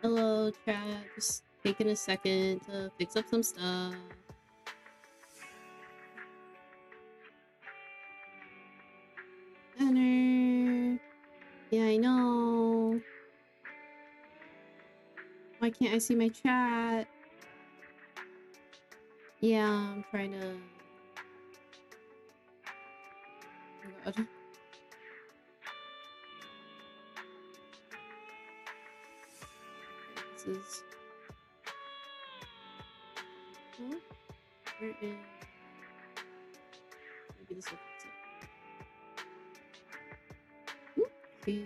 Hello, chat. Just taking a second to fix up some stuff. Banner. Yeah, I know. Why can't I see my chat? Yeah, I'm trying to... Oh god. This is... Oh, where is... Maybe this will fix it. Okay.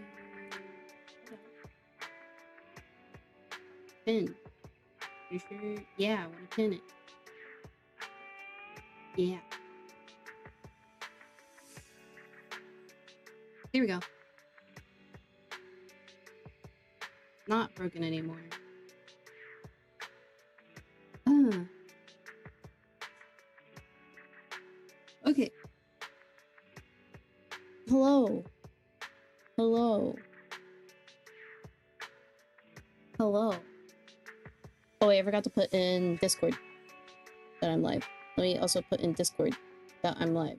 Pin. You sure? Yeah, I want to pin it. Yeah. There we go. Not broken anymore. Okay. Hello. Hello. Hello. Oh wait, I forgot to put in Discord that I'm live. Let me also put in Discord that I'm live.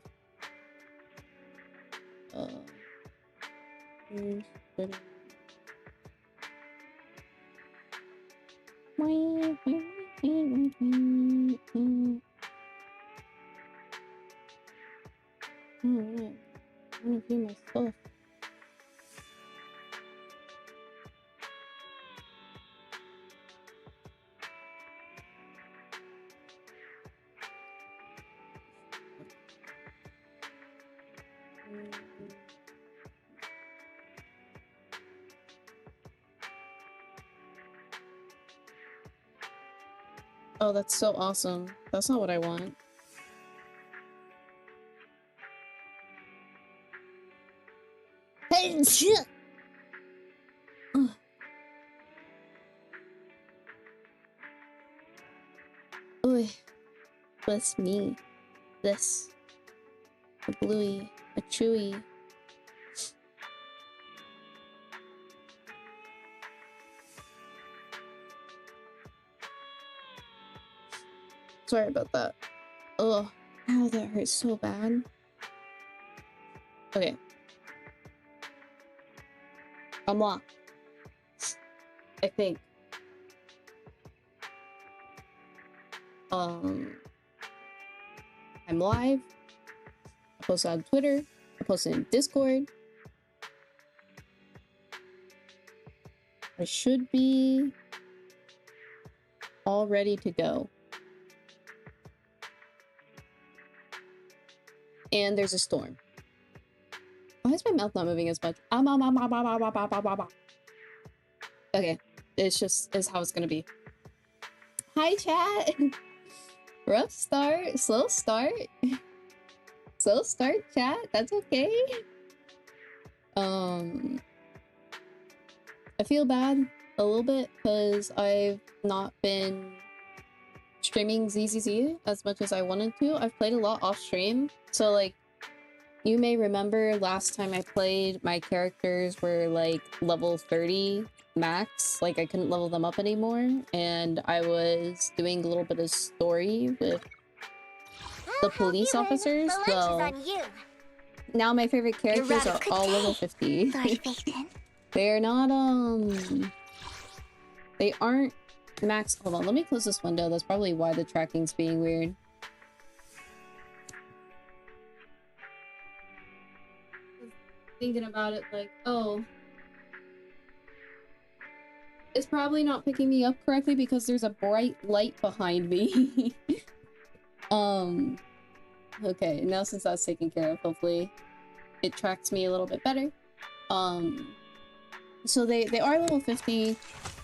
Alright. I want to do my stuff. Oh, that's so awesome. That's not what I want. Hey, shit! Oy. Bless me. This. A bluey. A chewy. Sorry about that. Ugh. Ow, that hurts so bad. Okay. I'm locked. I think. I'm live. I posted on Twitter. I posted in Discord. I should be all ready to go. And there's a storm. Why is my mouth not moving as much? Okay, it's how it's gonna be. Hi, chat. Rough start, slow start. Slow start, chat. That's okay. I feel bad a little bit because I've not been streaming ZZZ as much as I wanted to. I've played a lot off stream, so like you may remember last time I played, my characters were like level 30 max, like I couldn't level them up anymore, and I was doing a little bit of story with the police officers. Well, now my favorite characters are all level 50. They're not, they aren't max. Hold on, let me close this window. That's probably why the tracking's being weird. Thinking about it, like, oh, it's probably not picking me up correctly because there's a bright light behind me. Okay, now since that's taken care of, hopefully it tracks me a little bit better. So they are level 50.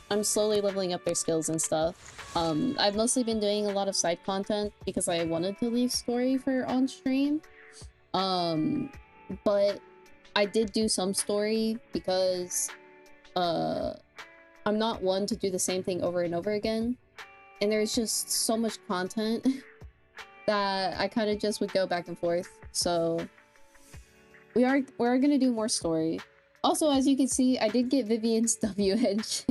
I'm slowly leveling up their skills and stuff. I've mostly been doing a lot of side content because I wanted to leave story for on stream. But I did do some story because I'm not one to do the same thing over and over again, and there's just so much content that I kind of just would go back and forth. So we're gonna do more story. Also, as you can see, I did get Vivian's W edge.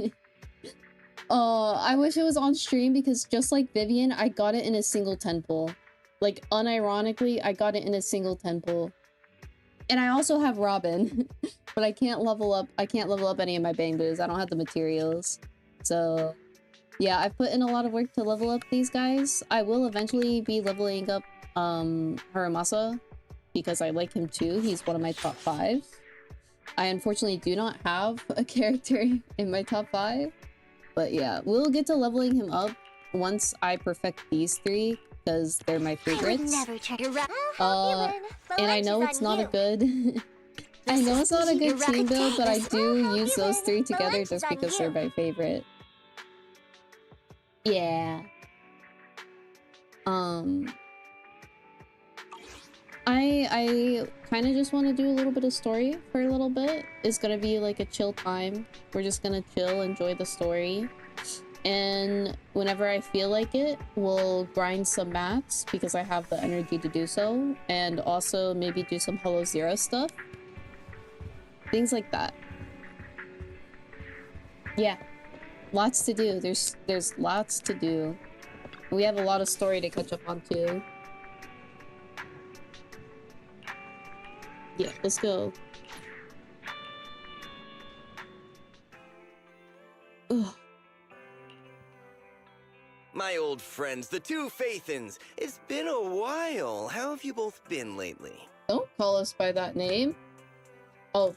I wish it was on stream because just like Vivian, I got it in a single 10 pull. Like, unironically, I got it in a single 10 pull. And I also have Robin, but I can't level up any of my Bangbus. I don't have the materials. So, yeah, I've put in a lot of work to level up these guys. I will eventually be leveling up Haramasa because I like him too. He's one of my top 5. I unfortunately do not have a character in my top 5. But yeah, we'll get to leveling him up once I perfect these 3 because they're my favorites. And I know it's not a good I know it's not a good team build, but I do use those 3 together just because they're my favorite. Yeah. I kind of just want to do a little bit of story for a little bit. It's gonna be like a chill time. We're just gonna chill, enjoy the story. And whenever I feel like it, we'll grind some mats because I have the energy to do so. And also maybe do some Hello Zero stuff. Things like that. Yeah. Lots to do. There's lots to do. We have a lot of story to catch up on too. Yeah, let's go. Ugh. My old friends, the two Faithins. It's been a while. How have you both been lately? Don't call us by that name. Oh.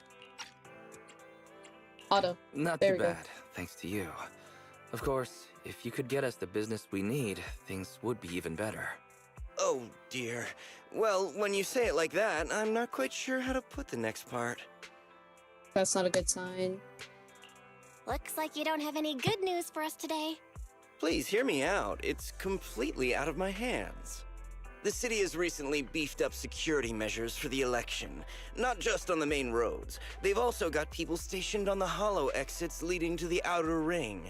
Otto. Not too bad, thanks to you. Of course, if you could get us the business we need, things would be even better. Oh, dear. Well, when you say it like that, I'm not quite sure how to put the next part. That's not a good sign. Looks like you don't have any good news for us today. Please hear me out. It's completely out of my hands. The city has recently beefed up security measures for the election. Not just on the main roads. They've also got people stationed on the hollow exits leading to the outer ring.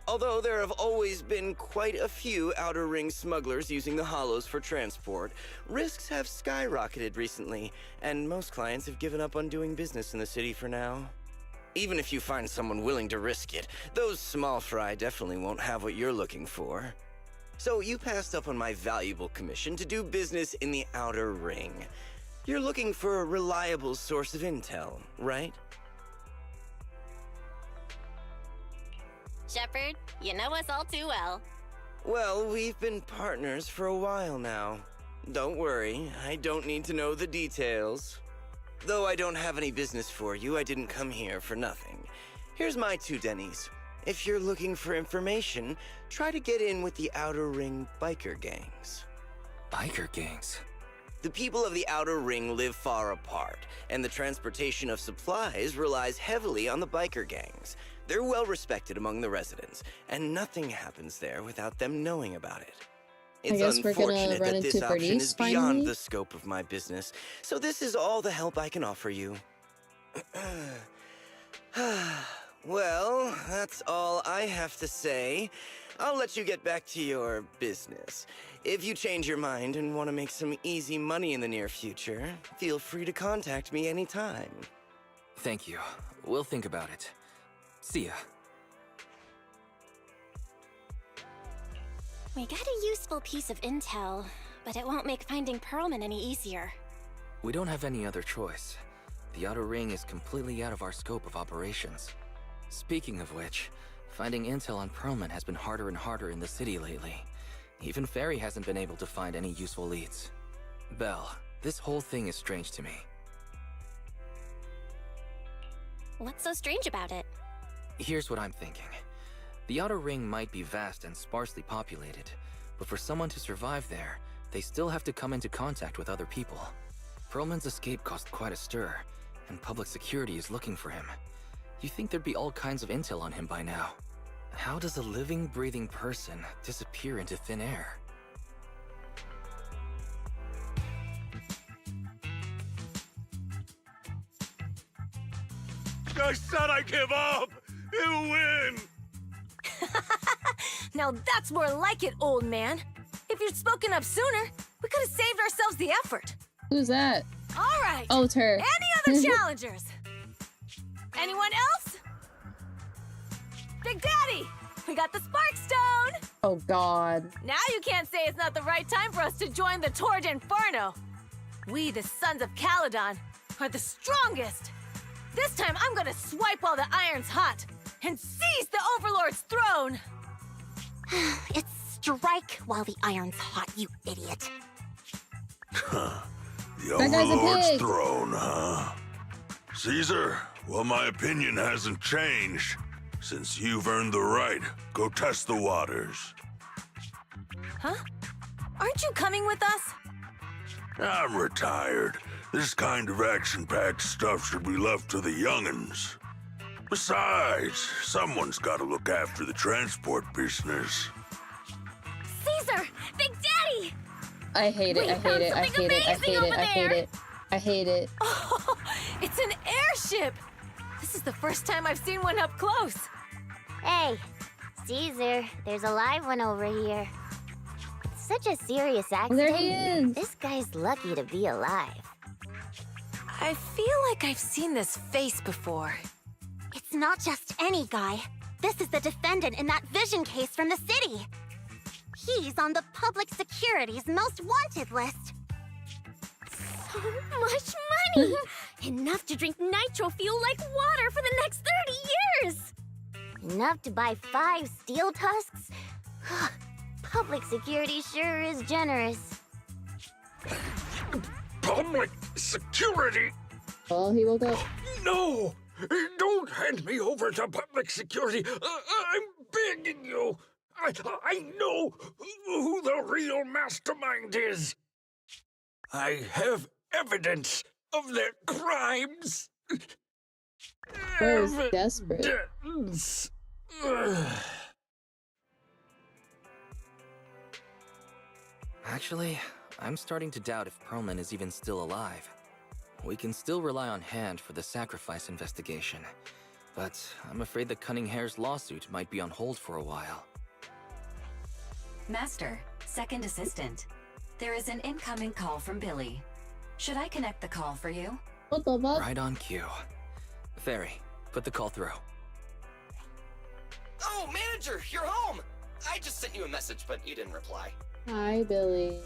Although there have always been quite a few outer ring smugglers using the hollows for transport, risks have skyrocketed recently, and most clients have given up on doing business in the city for now. Even if you find someone willing to risk it, those small fry definitely won't have what you're looking for. So you passed up on my valuable commission to do business in the outer ring. You're looking for a reliable source of intel, right? Shepard, you know us all too well. Well, we've been partners for a while now. Don't worry, I don't need to know the details. Though I don't have any business for you, I didn't come here for nothing. Here's my 2 Denny's. If you're looking for information, try to get in with the Outer Ring biker gangs. Biker gangs? The people of the Outer Ring live far apart, and the transportation of supplies relies heavily on the biker gangs. They're well respected among the residents, and nothing happens there without them knowing about it. It's unfortunate that this option is beyond the scope of my business, so this is all the help I can offer you. Well, that's all I have to say. I'll let you get back to your business. If you change your mind and want to make some easy money in the near future, feel free to contact me anytime. Thank you. We'll think about it. See ya. We got a useful piece of intel, but it won't make finding Pearlman any easier. We don't have any other choice. The Outer Ring is completely out of our scope of operations. Speaking of which, finding intel on Pearlman has been harder and harder in the city lately. Even Fairy hasn't been able to find any useful leads. Belle, this whole thing is strange to me. What's so strange about it? Here's what I'm thinking. The Outer Ring might be vast and sparsely populated, but for someone to survive there, they still have to come into contact with other people. Pearlman's escape caused quite a stir, and public security is looking for him. You'd think there'd be all kinds of intel on him by now. How does a living, breathing person disappear into thin air? I said I give up! You win! Now that's more like it, old man. If you'd spoken up sooner, we could have saved ourselves the effort. Who's that? All right. Oh, it's her. Any other challengers? Anyone else? Big Daddy! We got the Spark Stone! Oh god. Now you can't say it's not the right time for us to join the Torrid Inferno. We, the Sons of Caledon, are the strongest. This time I'm gonna swipe while the iron's hot and seize the Overlord's throne. It's strike while the iron's hot, you idiot. The That guy's a Overlord's pig. throne, huh? Caesar, well, my opinion hasn't changed. Since you've earned the right, go test the waters. Huh? Aren't you coming with us? I'm retired. This kind of action-packed stuff should be left to the young'uns. Besides, someone's got to look after the transport business. Caesar! Big Daddy! I hate it. We I hate it. I found hate it. I something hate it. amazing I hate over it. I hate it. Oh, it's an airship! This is the first time I've seen one up close. Hey, Caesar, there's a live one over here. It's such a serious accident. There he is. This guy's lucky to be alive. I feel like I've seen this face before. It's not just any guy. This is the defendant in that vision case from the city. He's on the public security's most wanted list. So much money! Enough to drink nitro fuel like water for the next 30 years! Enough to buy 5 steel tusks? Public security sure is generous. Public security? Oh, he woke up. No! Don't hand me over to public security. I'm begging you. I know who the real mastermind is. I have evidence of their crimes. Bro's desperate. Evidence. Actually, I'm starting to doubt if Perlman is even still alive. We can still rely on Hand for the sacrifice investigation, but I'm afraid the Cunning Hare's lawsuit might be on hold for a while. Master, second assistant. There is an incoming call from Billy. Should I connect the call for you? What the fuck? Right on cue. Fairy, put the call through. Oh, manager, you're home! I just sent you a message, but you didn't reply. Hi, Billy.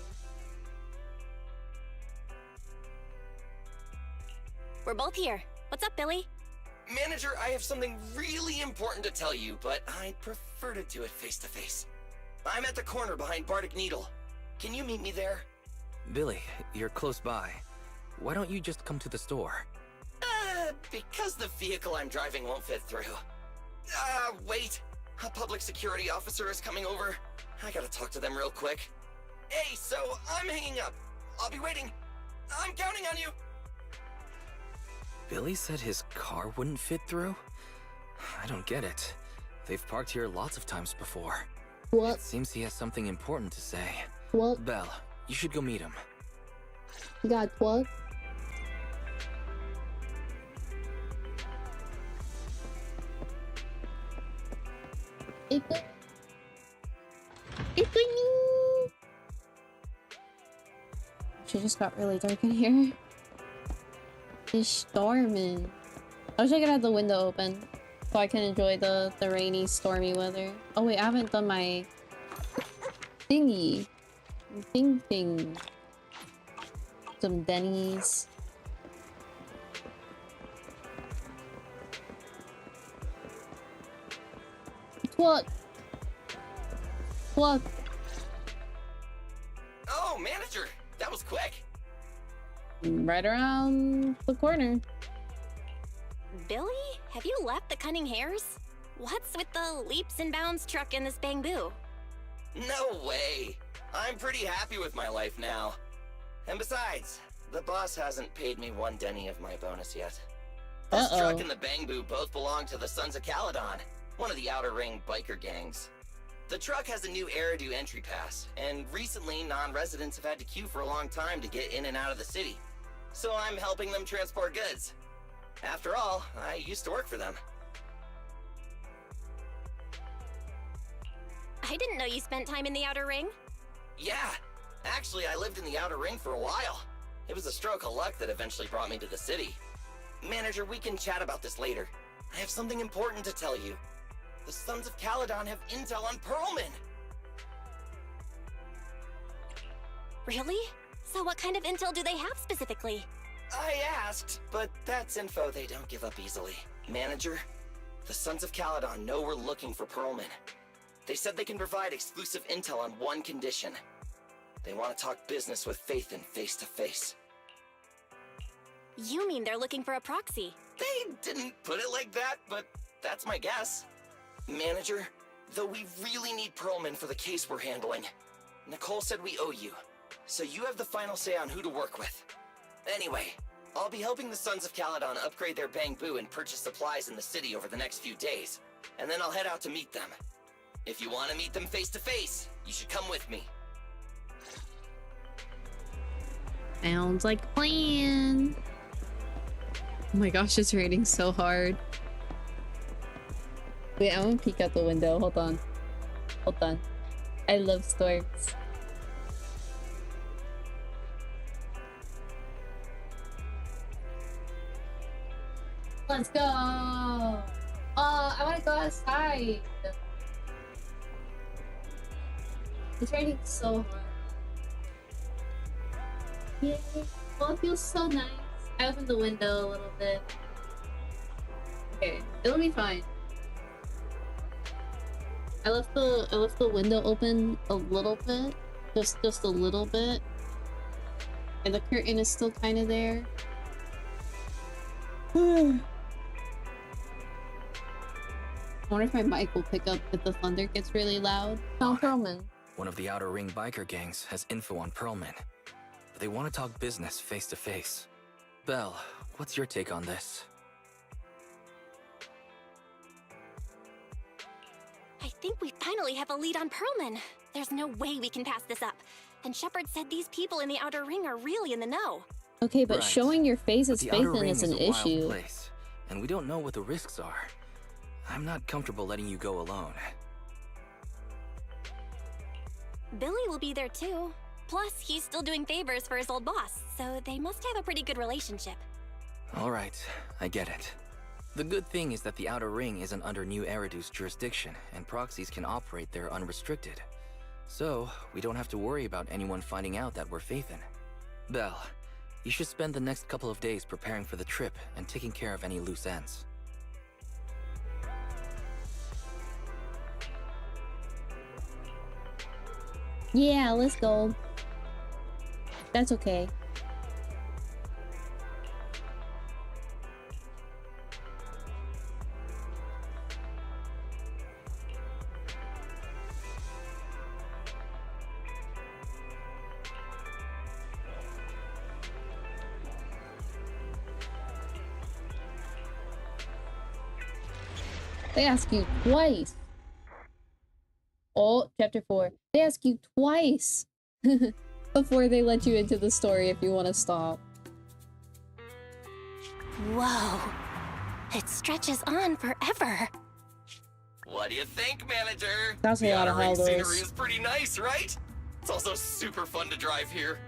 We're both here. What's up, Billy? Manager, I have something really important to tell you, but I'd prefer to do it face to face. I'm at the corner behind Bardic Needle. Can you meet me there? Billy, you're close by. Why don't you just come to the store? Because the vehicle I'm driving won't fit through. Wait. A public security officer is coming over. I gotta talk to them real quick. Hey, so I'm hanging up. I'll be waiting. I'm counting on you. Billy said his car wouldn't fit through? I don't get it. They've parked here lots of times before. What? It seems he has something important to say. What? Belle, you should go meet him. You got what? It's me. She just got really dark in here. It's storming. I wish I could have the window open so I can enjoy the rainy, stormy weather. Oh wait, I haven't done my thingy. Thing. Some Denny's. What? What? Oh, manager, that was quick. Right around the corner. Billy? Have you left the Cunning Hares? What's with the leaps and bounds truck and this bamboo? No way. I'm pretty happy with my life now. And besides, the boss hasn't paid me 1 Denny of my bonus yet. This truck and the Bangbu both belong to the Sons of Caledon, one of the Outer Ring biker gangs. The truck has a new Eridu entry pass, and recently non-residents have had to queue for a long time to get in and out of the city. So I'm helping them transport goods. After all, I used to work for them. I didn't know you spent time in the Outer Ring. Yeah, actually I lived in the Outer Ring for a while. It was a stroke of luck that eventually brought me to the city. Manager, we can chat about this later. I have something important to tell you. The Sons of Caledon have intel on Pearlman. Really? So what kind of intel do they have specifically? I asked, but that's info they don't give up easily. Manager, the Sons of Caledon know we're looking for Pearlman. They said they can provide exclusive intel on one condition. They want to talk business with Phaethon face to face. You mean they're looking for a proxy? They didn't put it like that, but that's my guess. Manager, though we really need Pearlman for the case we're handling, Nicole said we owe you, so you have the final say on who to work with. Anyway, I'll be helping the Sons of Caledon upgrade their bamboo and purchase supplies in the city over the next few days, and then I'll head out to meet them. If you want to meet them face to face, you should come with me. Sounds like a plan. Oh my gosh, it's raining so hard. Wait, I'm gonna peek out the window. Hold on. Hold on. I love storms. Let's go! I wanna go outside! It's raining so hard. Yay! Oh, it feels so nice. I opened the window a little bit. Okay, it'll be fine. I left the window open a little bit, just a little bit, and the curtain is still kind of there. I wonder if my mic will pick up if the thunder gets really loud. Oh, Pearlman. One of the Outer Ring biker gangs has info on Pearlman, but they want to talk business face to face. Belle, what's your take on this? I think we finally have a lead on Pearlman. There's no way we can pass this up. And Shepard said these people in the Outer Ring are really in the know. Okay, but Right. showing your face But as the Outer Phaethon Ring is an a wild issue. place, and we don't know what the risks are. I'm not comfortable letting you go alone. Billy will be there too. Plus, he's still doing favors for his old boss, so they must have a pretty good relationship. All right, I get it. The good thing is that the Outer Ring isn't under New Eridu's jurisdiction, and proxies can operate there unrestricted. So, we don't have to worry about anyone finding out that we're Phaethon. Belle, you should spend the next couple of days preparing for the trip and taking care of any loose ends. Yeah, let's go. That's okay. They ask you twice. Oh, chapter 4. They ask you twice before they let you into the story if you want to stop. Whoa. It stretches on forever. What do you think, Manager? That's a the lot of Outer Ring hollows. scenery is pretty nice, right? It's also super fun to drive here.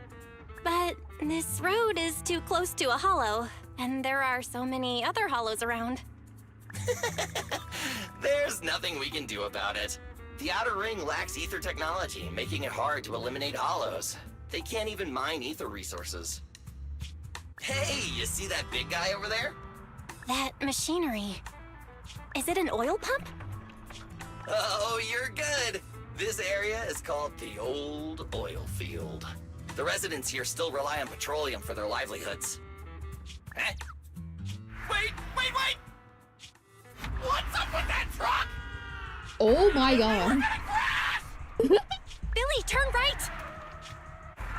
But this road is too close to a hollow, and there are so many other hollows around. There's nothing we can do about it. The Outer Ring lacks ether technology, making it hard to eliminate hollows. They can't even mine ether resources. Hey, you see that big guy over there? That machinery. Is it an oil pump? Oh, you're good. This area is called the Old Oil Field. The residents here still rely on petroleum for their livelihoods. Eh? Wait! What's up with that truck? Oh my god. Billy, turn right!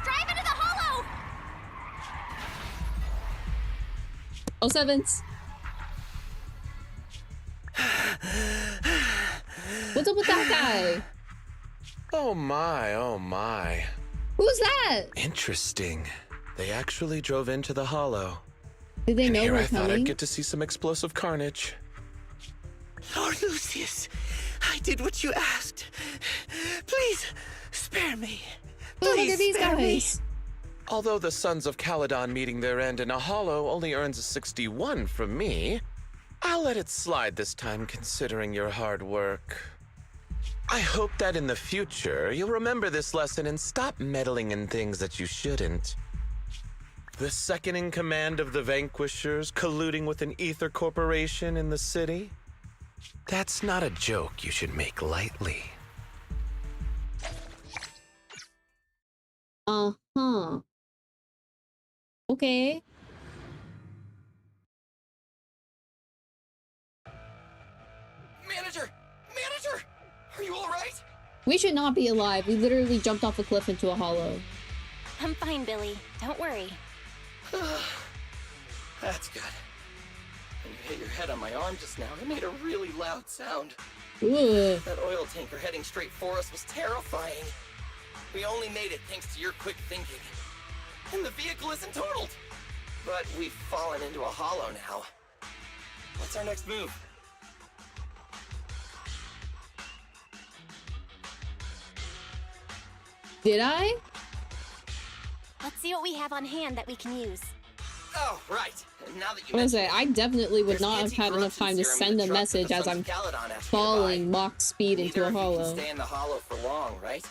Drive into the hollow! Oh, sevens. What's up with that guy? Oh my, oh my. Who's that? Interesting. They actually drove into the hollow. Did they And know here we're I thought coming? I'd get to see some explosive carnage. Lord Lucius, I did what you asked. Please, spare me. Oh, look Please at these spare me. guys. Although the Sons of Caledon meeting their end in a hollow only earns a 61 from me, I'll let it slide this time, considering your hard work. I hope that in the future, you'll remember this lesson and stop meddling in things that you shouldn't. The second in command of the Vanquishers colluding with an ether corporation in the city? That's not a joke you should make lightly. Uh-huh. Okay. Manager! Manager! Are you alright? We should not be alive. We literally jumped off a cliff into a hollow. I'm fine, Billy. Don't worry. That's good. When you hit your head on my arm just now, it made a really loud sound. Ooh. That oil tanker heading straight for us was terrifying. We only made it thanks to your quick thinking. And the vehicle isn't totaled. But we've fallen into a hollow now. What's our next move? Did I? Let's see what we have on hand that we can use. Oh, right. Now that you I was gonna say, I definitely would There's not have had enough time to anti-corruption send a serum in the truck message the as Sons I'm of Caledon asked me to falling buy. Mach speed into Neither a of you can hollow. stay in the hollow for long, right?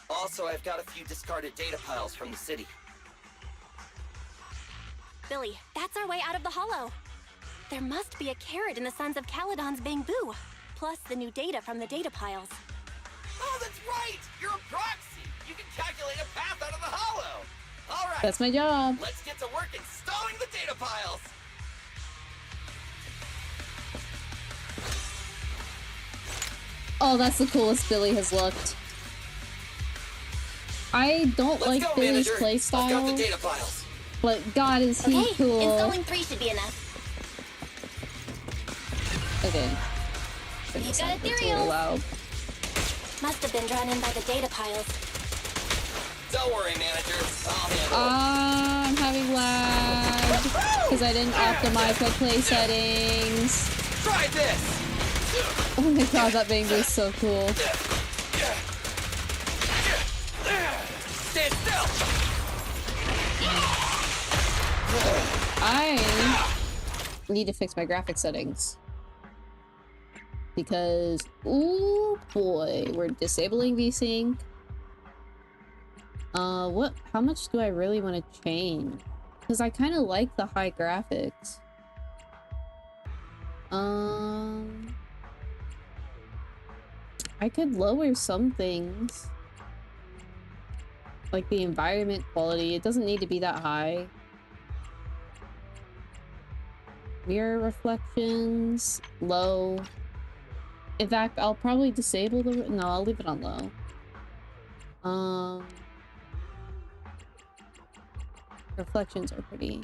Also, I've got a few discarded data piles from the city. Billy, that's our way out of the hollow. There must be a carrot in the Sons of Caledon's bamboo, plus the new data from the data piles. Oh, that's right! You're a proxy! You can calculate a path out of the hollow! Alright, That's my job. let's get to work installing the data piles! Oh, that's the coolest Billy has looked. I don't Let's like go, Billy's manager. I've got the playstyle, data piles. but God, is he Okay, cool. installing 3 should be enough. Okay. You got That's ethereal. really loud. Must have been drawn in by the data piles. Don't worry, manager. I'll handle I'm having lag because I didn't optimize my play settings. it. Try this! Oh my God, that bamboo is so cool. Stand still! I need to fix my graphic settings. Because, ooh boy, we're disabling VSync. How much do I really want to change? Because I kind of like the high graphics. I could lower some things. Like the environment quality, it doesn't need to be that high. Mirror reflections, low. In fact, I'll probably disable the... No, I'll leave it on low. Reflections are pretty.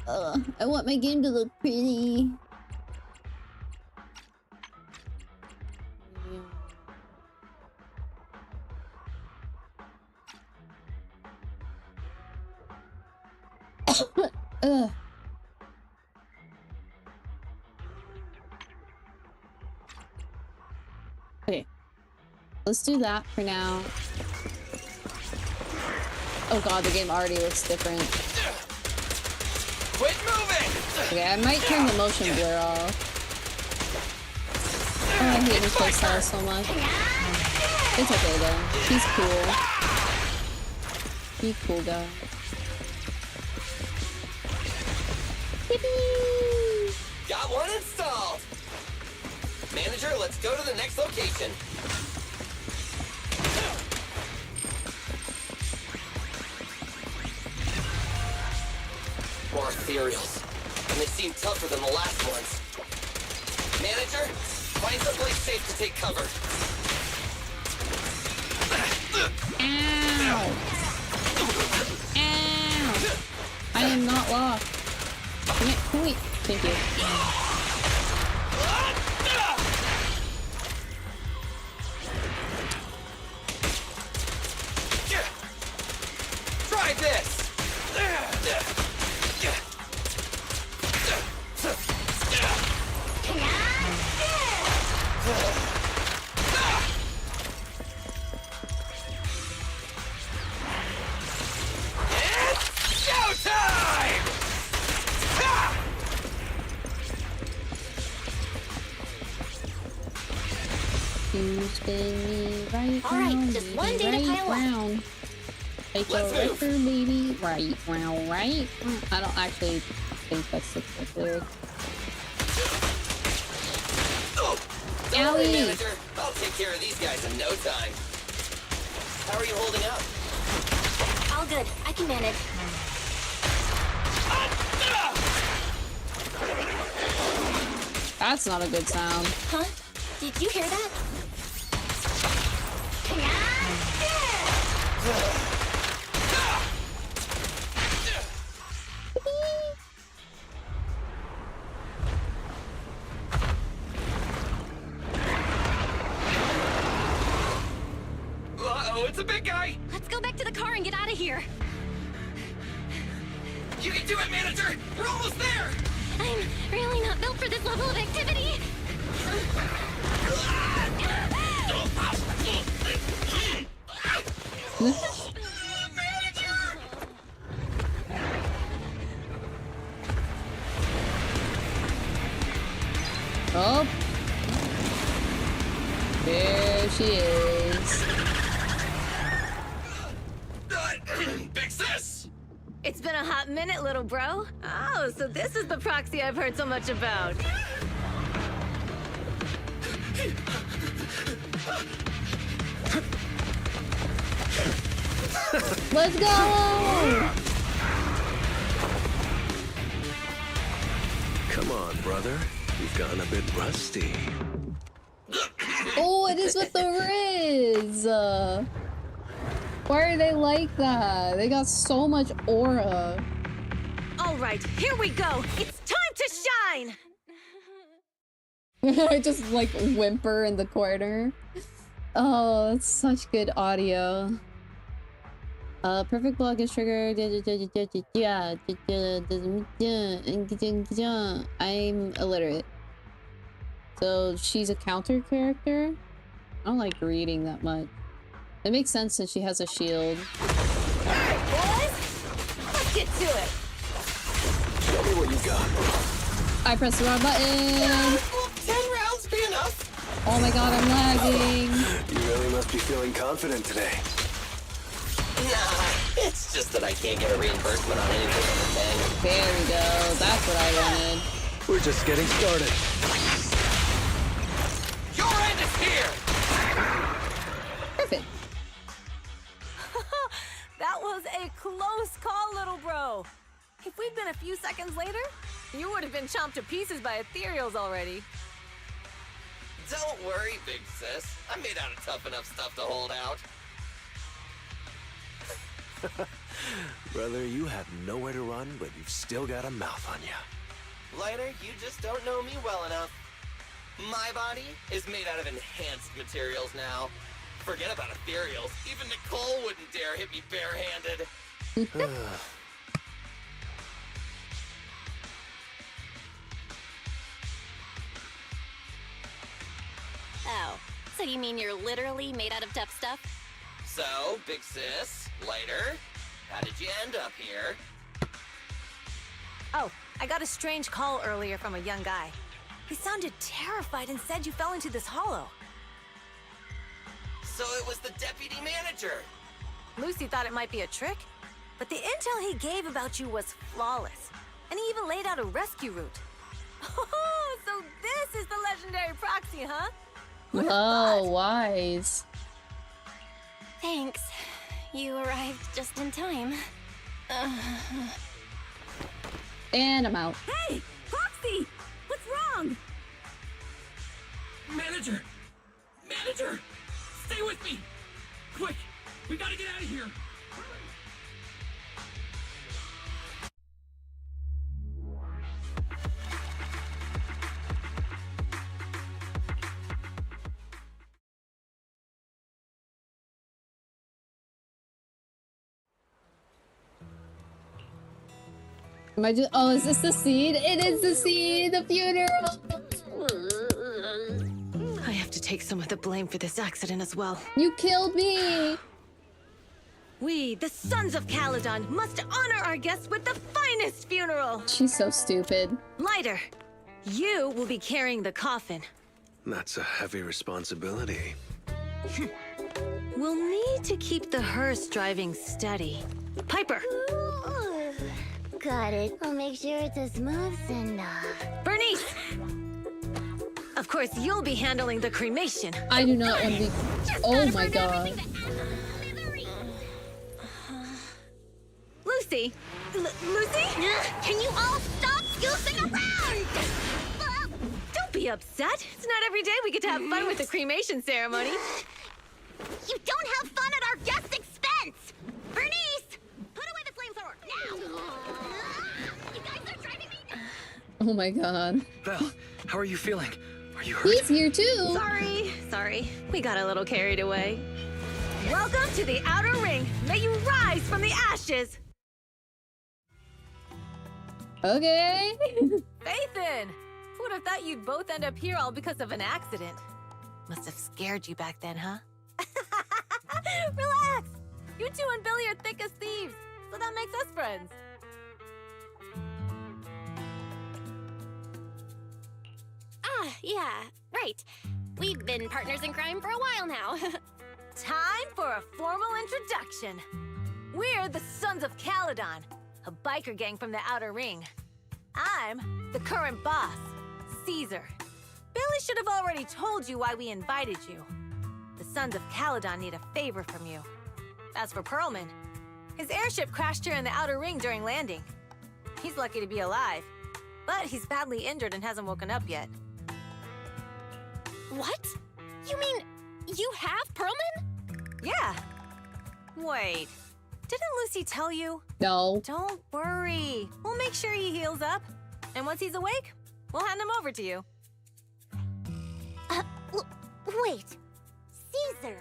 I want my game to look pretty. Ugh. Okay, let's do that for now. Oh God, the game already looks different. Quit moving! Okay, I might turn the motion blur off. Oh, I hate his playstyle so much. It's okay though. He's cool. He's cool guy. Yippee! Got one installed! Manager, let's go to the next location. More ethereals. And they seem tougher than the last ones. Manager, find someplace safe to take cover. Ow! Ow! I am not lost. Can we? Thank you. Try this! It's showtime! you spin me right All right, round, just baby, one data right pile left. round. Take Let's a move. record, baby, right round, right. I don't actually think that's the correct lyric. Oh, don't worry, Owie. manager. I'll take care of these guys in no time. How are you holding up? All good. I can manage. That's not a good sound. Huh? Did you hear that? Uh-oh, it's a big guy! Let's go back to the car and get out of here. You can do it, manager! We're almost there! I'm really not built for this level of activity. Oh. There she is. Big sis! It's been a hot minute, little bro. Oh, so this is the proxy I've heard so much about. Let's go! Come on, brother. You've gotten a bit rusty. Oh, it is with the Riz! Why are they like that? They got so much aura. All right, here we go. It's time to shine. I just like whimper in the corner. Oh, that's such good audio. Perfect block is triggered. I'm illiterate. So she's a counter character? I don't like reading that much. It makes sense since she has a shield. Hey, boys! Let's get to it. Show me what you got. I pressed the wrong button! 10 rounds be enough? Oh my god, I'm lagging! You really must be feeling confident today. Nah, it's just that I can't get a reimbursement on anything over 10. There we go. That's what I wanted. We're just getting started. Your end is here! Perfect. That was a close call, little bro. If we'd been a few seconds later, you would have been chomped to pieces by ethereals already. Don't worry, big sis. I'm made out of tough enough stuff to hold out. Brother, you have nowhere to run, but you've still got a mouth on you. Lighter, you just don't know me well enough. My body is made out of enhanced materials now. Forget about ethereals. Even Nicole wouldn't dare hit me barehanded. Oh, so you mean you're literally made out of tough stuff? So, big sis, Lighter, how did you end up here? Oh, I got a strange call earlier from a young guy. He sounded terrified and said you fell into this hollow. So it was the deputy manager. Lucy thought it might be a trick, but the intel he gave about you was flawless. And he even laid out a rescue route. Oh, so this is the legendary proxy, huh? Oh, wise. Thanks. You arrived just in time. And I'm out. Hey, Proxy! What's wrong? Manager! Manager! Stay with me! Quick! We gotta get out of here! Am I just— oh, is this the scene? It is the scene! The funeral! I have to take some of the blame for this accident as well. You killed me! We, the Sons of Caledon, must honor our guests with the finest funeral! She's so stupid. Lighter, you will be carrying the coffin. That's a heavy responsibility. We'll need to keep the hearse driving steady. Piper! Ooh, got it. I'll make sure it's a smooth send-off. Bernice! Of course, you'll be handling the cremation. I do not want to be. Oh my god. Lucy! Lucy? Can you all stop goofing around? Don't be upset. It's not every day we get to have fun with the cremation ceremony. You don't have fun at our guest expense! Bernice! Put away the flamethrower, now! You guys are driving me nuts! Oh my god. Belle, how are you feeling? Are you hurt? He's here too. Sorry. We got a little carried away. Welcome to the Outer Ring. May you rise from the ashes. Okay. Faithin! Who would have thought you'd both end up here all because of an accident? Must have scared you back then, huh? Relax! You two and Billy are thick as thieves, so that makes us friends. Yeah, right. We've been partners in crime for a while now. Time for a formal introduction. We're the Sons of Caledon, a biker gang from the Outer Ring. I'm the current boss, Caesar. Billy should have already told you why we invited you. The Sons of Caledon need a favor from you. As for Pearlman, his airship crashed here in the Outer Ring during landing. He's lucky to be alive, but he's badly injured and hasn't woken up yet. What? You mean you have Pearlman? Yeah. Wait, didn't Lucy tell you? No. Don't worry. We'll make sure he heals up. And once he's awake, we'll hand him over to you. Wait. Caesar,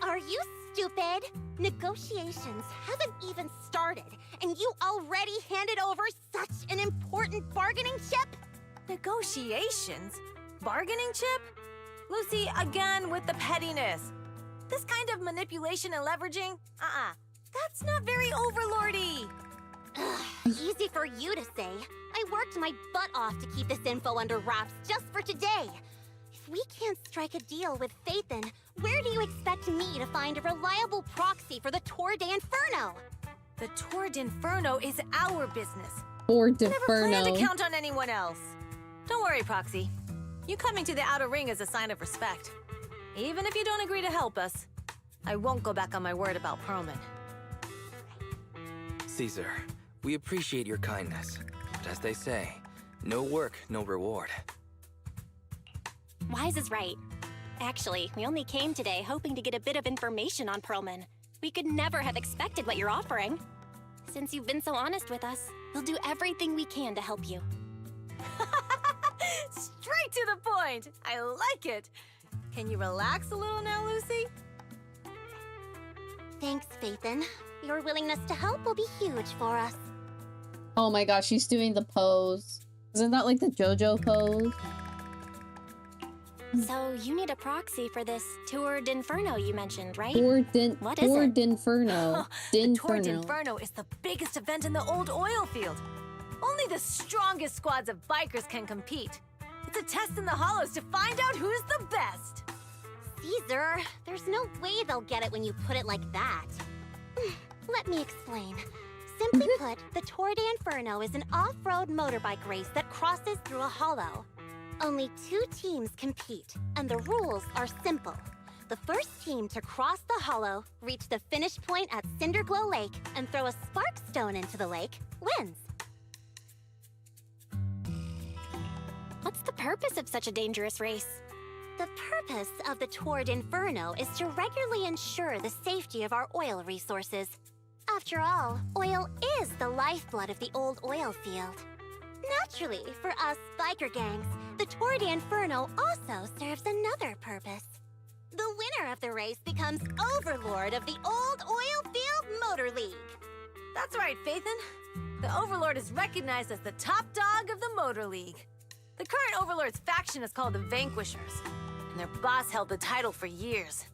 are you stupid? Negotiations haven't even started, and you already handed over such an important bargaining chip? Negotiations? Bargaining chip? Lucy, again with the pettiness. This kind of manipulation and leveraging? That's not very overlordy. Easy for you to say. I worked my butt off to keep this info under wraps just for today. If we can't strike a deal with Faithin, where do you expect me to find a reliable proxy for the Tour d'Inferno? The Tour d'Inferno is our business. Tour Never planned to d'Inferno. count on anyone else. Don't worry, Proxy. You coming to the Outer Ring is a sign of respect. Even if you don't agree to help us, I won't go back on my word about Pearlman. Caesar, we appreciate your kindness. But as they say, no work, no reward. Wise is right. Actually, we only came today hoping to get a bit of information on Pearlman. We could never have expected what you're offering. Since you've been so honest with us, we'll do everything we can to help you. Straight to the point! I like it! Can you relax a little now, Lucy? Thanks, Faithin. Your willingness to help will be huge for us. Oh my gosh, she's doing the pose. Isn't that like the JoJo pose? So you need a proxy for this Tour d'Inferno you mentioned, right? Tour What is it? d'Inferno. The Tour d'Inferno is the biggest event in the old oil field. Only the strongest squads of bikers can compete. It's a test in the hollows to find out who's the best. Caesar, there's no way they'll get it when you put it like that. Let me explain. Simply put, the Tour d'Inferno is an off-road motorbike race that crosses through a hollow. Only 2 teams compete, and the rules are simple. The first team to cross the hollow, reach the finish point at Cinderglow Lake, and throw a spark stone into the lake, wins. What's the purpose of such a dangerous race? The purpose of the Tour d'Inferno is to regularly ensure the safety of our oil resources. After all, oil is the lifeblood of the old oil field. Naturally, for us biker gangs, the Tour d'Inferno also serves another purpose. The winner of the race becomes overlord of the old oil field motor league. That's right, Faithin. The Overlord is recognized as the top dog of the Motor League. The current Overlord's faction is called the Vanquishers, and their boss held the title for years.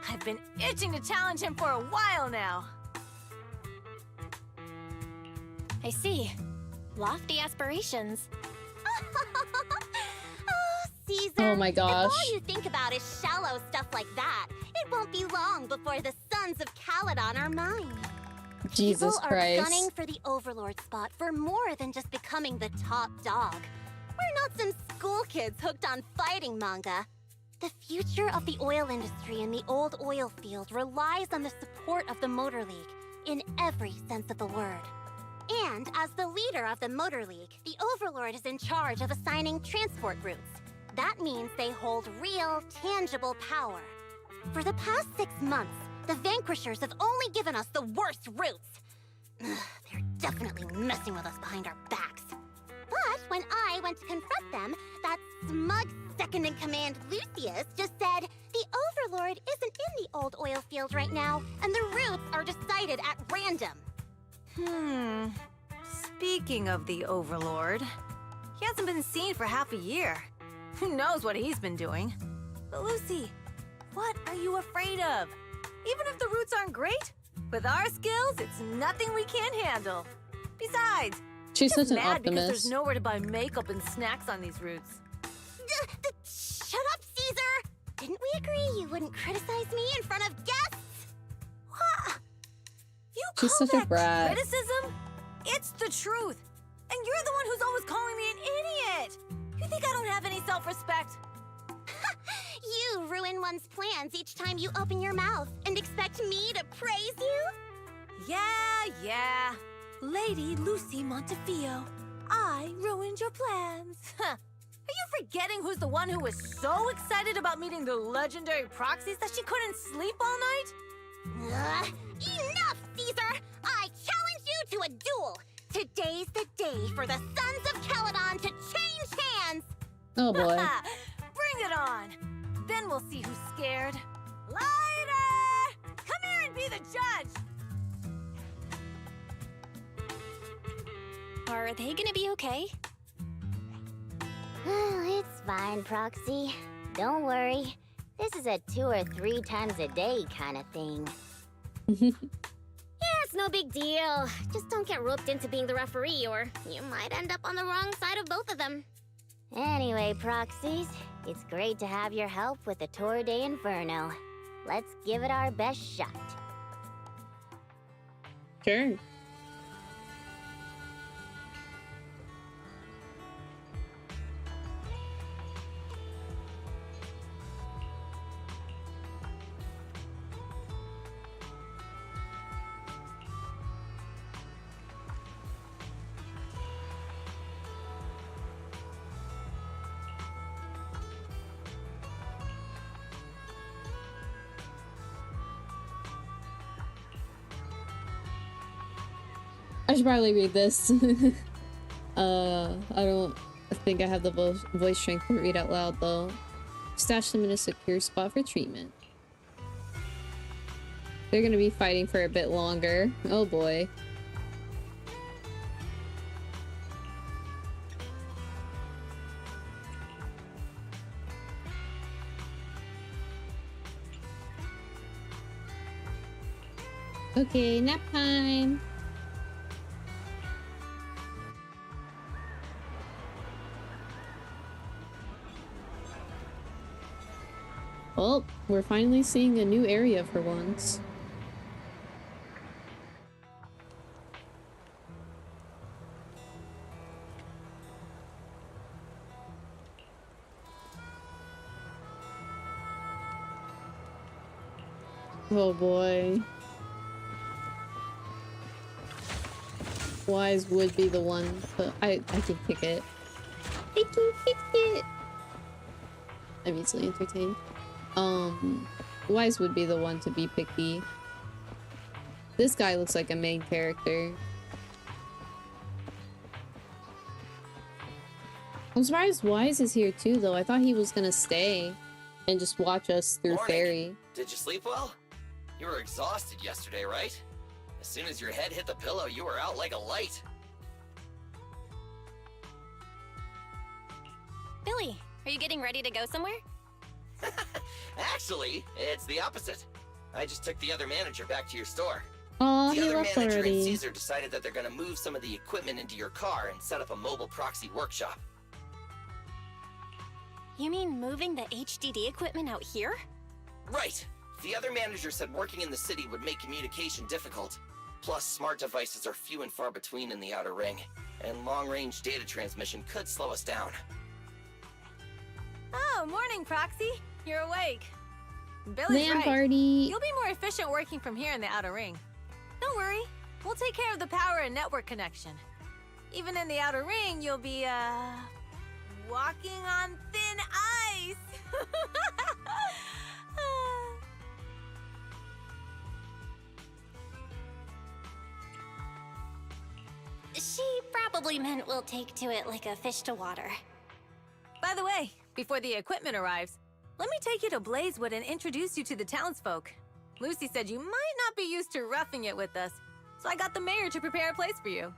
I've been itching to challenge him for a while now. I see. Lofty aspirations. Oh, Caesar. Oh my If gosh. all you think about is shallow stuff like that, it won't be long before the sons of Caledon are mine. Jesus People Christ. are gunning for the Overlord spot for more than just becoming the top dog. We're not some school kids hooked on fighting manga. The future of the oil industry in the old oil field relies on the support of the Motor League, in every sense of the word. And as the leader of the Motor League, the Overlord is in charge of assigning transport routes. That means they hold real, tangible power. For the past 6 months, the Vanquishers have only given us the worst routes. Ugh, they're definitely messing with us behind our backs. But when I went to confront them, that smug second-in-command Lucius just said the Overlord isn't in the old oil field right now, and the routes are decided at random. Speaking of the Overlord, he hasn't been seen for half a year. Who knows what he's been doing? But Lucy, what are you afraid of? Even if the routes aren't great, with our skills, it's nothing we can't handle. Besides, She's just such an mad because optimist. there's nowhere to buy makeup and snacks on these routes. Shut up, Caesar! Didn't we agree you wouldn't criticize me in front of guests? What? You She's call such a that brat. criticism? It's the truth. And you're the one who's always calling me an idiot. You think I don't have any self-respect? You ruin one's plans each time you open your mouth and expect me to praise you? Yeah. Lady Lucy Montefiore, I ruined your plans. Huh. Are you forgetting who's the one who was so excited about meeting the legendary proxies that she couldn't sleep all night? Enough, Caesar! I challenge you to a duel! Today's the day for the Sons of Caledon to change hands! Oh boy. Bring it on! Then we'll see who's scared. Lighter! Come here and be the judge! Are they gonna be okay? It's fine, Proxy. Don't worry. This is a 2 or 3 times a day kind of thing. Yeah, it's no big deal. Just don't get roped into being the referee, or you might end up on the wrong side of both of them. Anyway, Proxies, it's great to have your help with the Tour de Inferno. Let's give it our best shot. Sure. I should probably read this. I don't think I have the voice strength to read out loud though. Stash them in a secure spot for treatment. They're gonna be fighting for a bit longer. Oh boy. Okay, nap time. Well, we're finally seeing a new area for once. Oh boy. Wise would be the one, but I can pick it. I can pick it! I'm easily entertained. Wise would be the one to be picky. This guy looks like a main character. I'm surprised Wise is here too, though. I thought he was gonna stay and just watch us through Morning. Fairy. Did you sleep well? You were exhausted yesterday, right? As soon as your head hit the pillow, you were out like a light. Billy, are you getting ready to go somewhere? Actually, it's the opposite. I just took the other manager back to your store. Aw, The he other left manager already. and Caesar decided that they're gonna move some of the equipment into your car and set up a mobile proxy workshop. You mean moving the HDD equipment out here? Right. The other manager said working in the city would make communication difficult. Plus, smart devices are few and far between in the Outer Ring, and long-range data transmission could slow us down. Oh, morning, Proxy. You're awake. Billy's Land right. party. You'll be more efficient working from here in the Outer Ring. Don't worry. We'll take care of the power and network connection. Even in the Outer Ring, you'll be, walking on thin ice. She probably meant we'll take to it like a fish to water. By the way, before the equipment arrives, let me take you to Blazewood and introduce you to the townsfolk. Lucy said you might not be used to roughing it with us, so I got the mayor to prepare a place for you.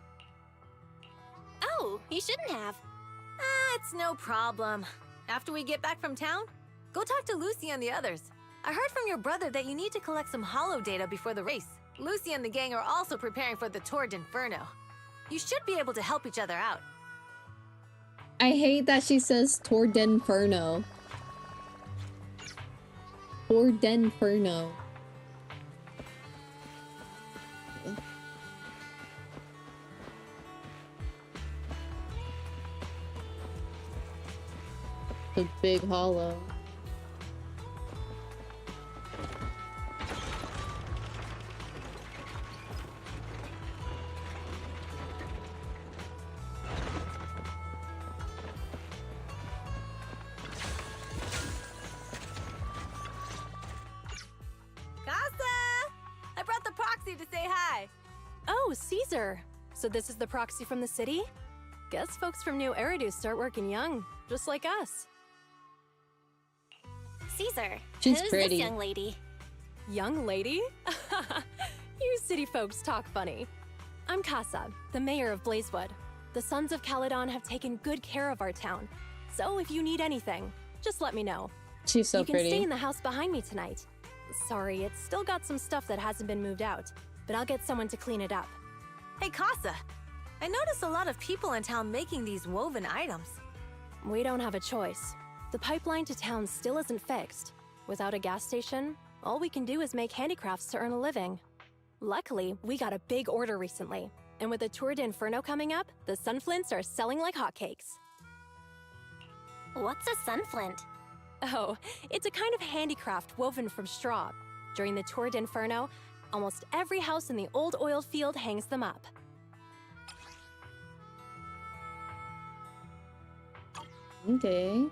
Oh, you shouldn't have. It's no problem. After we get back from town, go talk to Lucy and the others. I heard from your brother that you need to collect some holo data before the race. Lucy and the gang are also preparing for the Tour d'Inferno. You should be able to help each other out. I hate that she says Tour d'Inferno. Tour d'Inferno. The big hollow. I brought the proxy to say hi. Oh, Caesar. So this is the proxy from the city? Guess folks from New Eridu start working young, just like us. Caesar, She's who's pretty. this young lady? Young lady? You city folks talk funny. I'm Casa, the mayor of Blazewood. The Sons of Caledon have taken good care of our town. So if you need anything, just let me know. She's so you can pretty. stay in the house behind me tonight. Sorry, it's still got some stuff that hasn't been moved out, but I'll get someone to clean it up. Hey, Casa. I noticed a lot of people in town making these woven items. We don't have a choice. The pipeline to town still isn't fixed. Without a gas station, all we can do is make handicrafts to earn a living. Luckily, we got a big order recently, and with the Tour d'Inferno coming up, the sunflints are selling like hotcakes. What's a sunflint? Oh, it's a kind of handicraft woven from straw. During the Tour d'Inferno, almost every house in the old oil field hangs them up. Okay.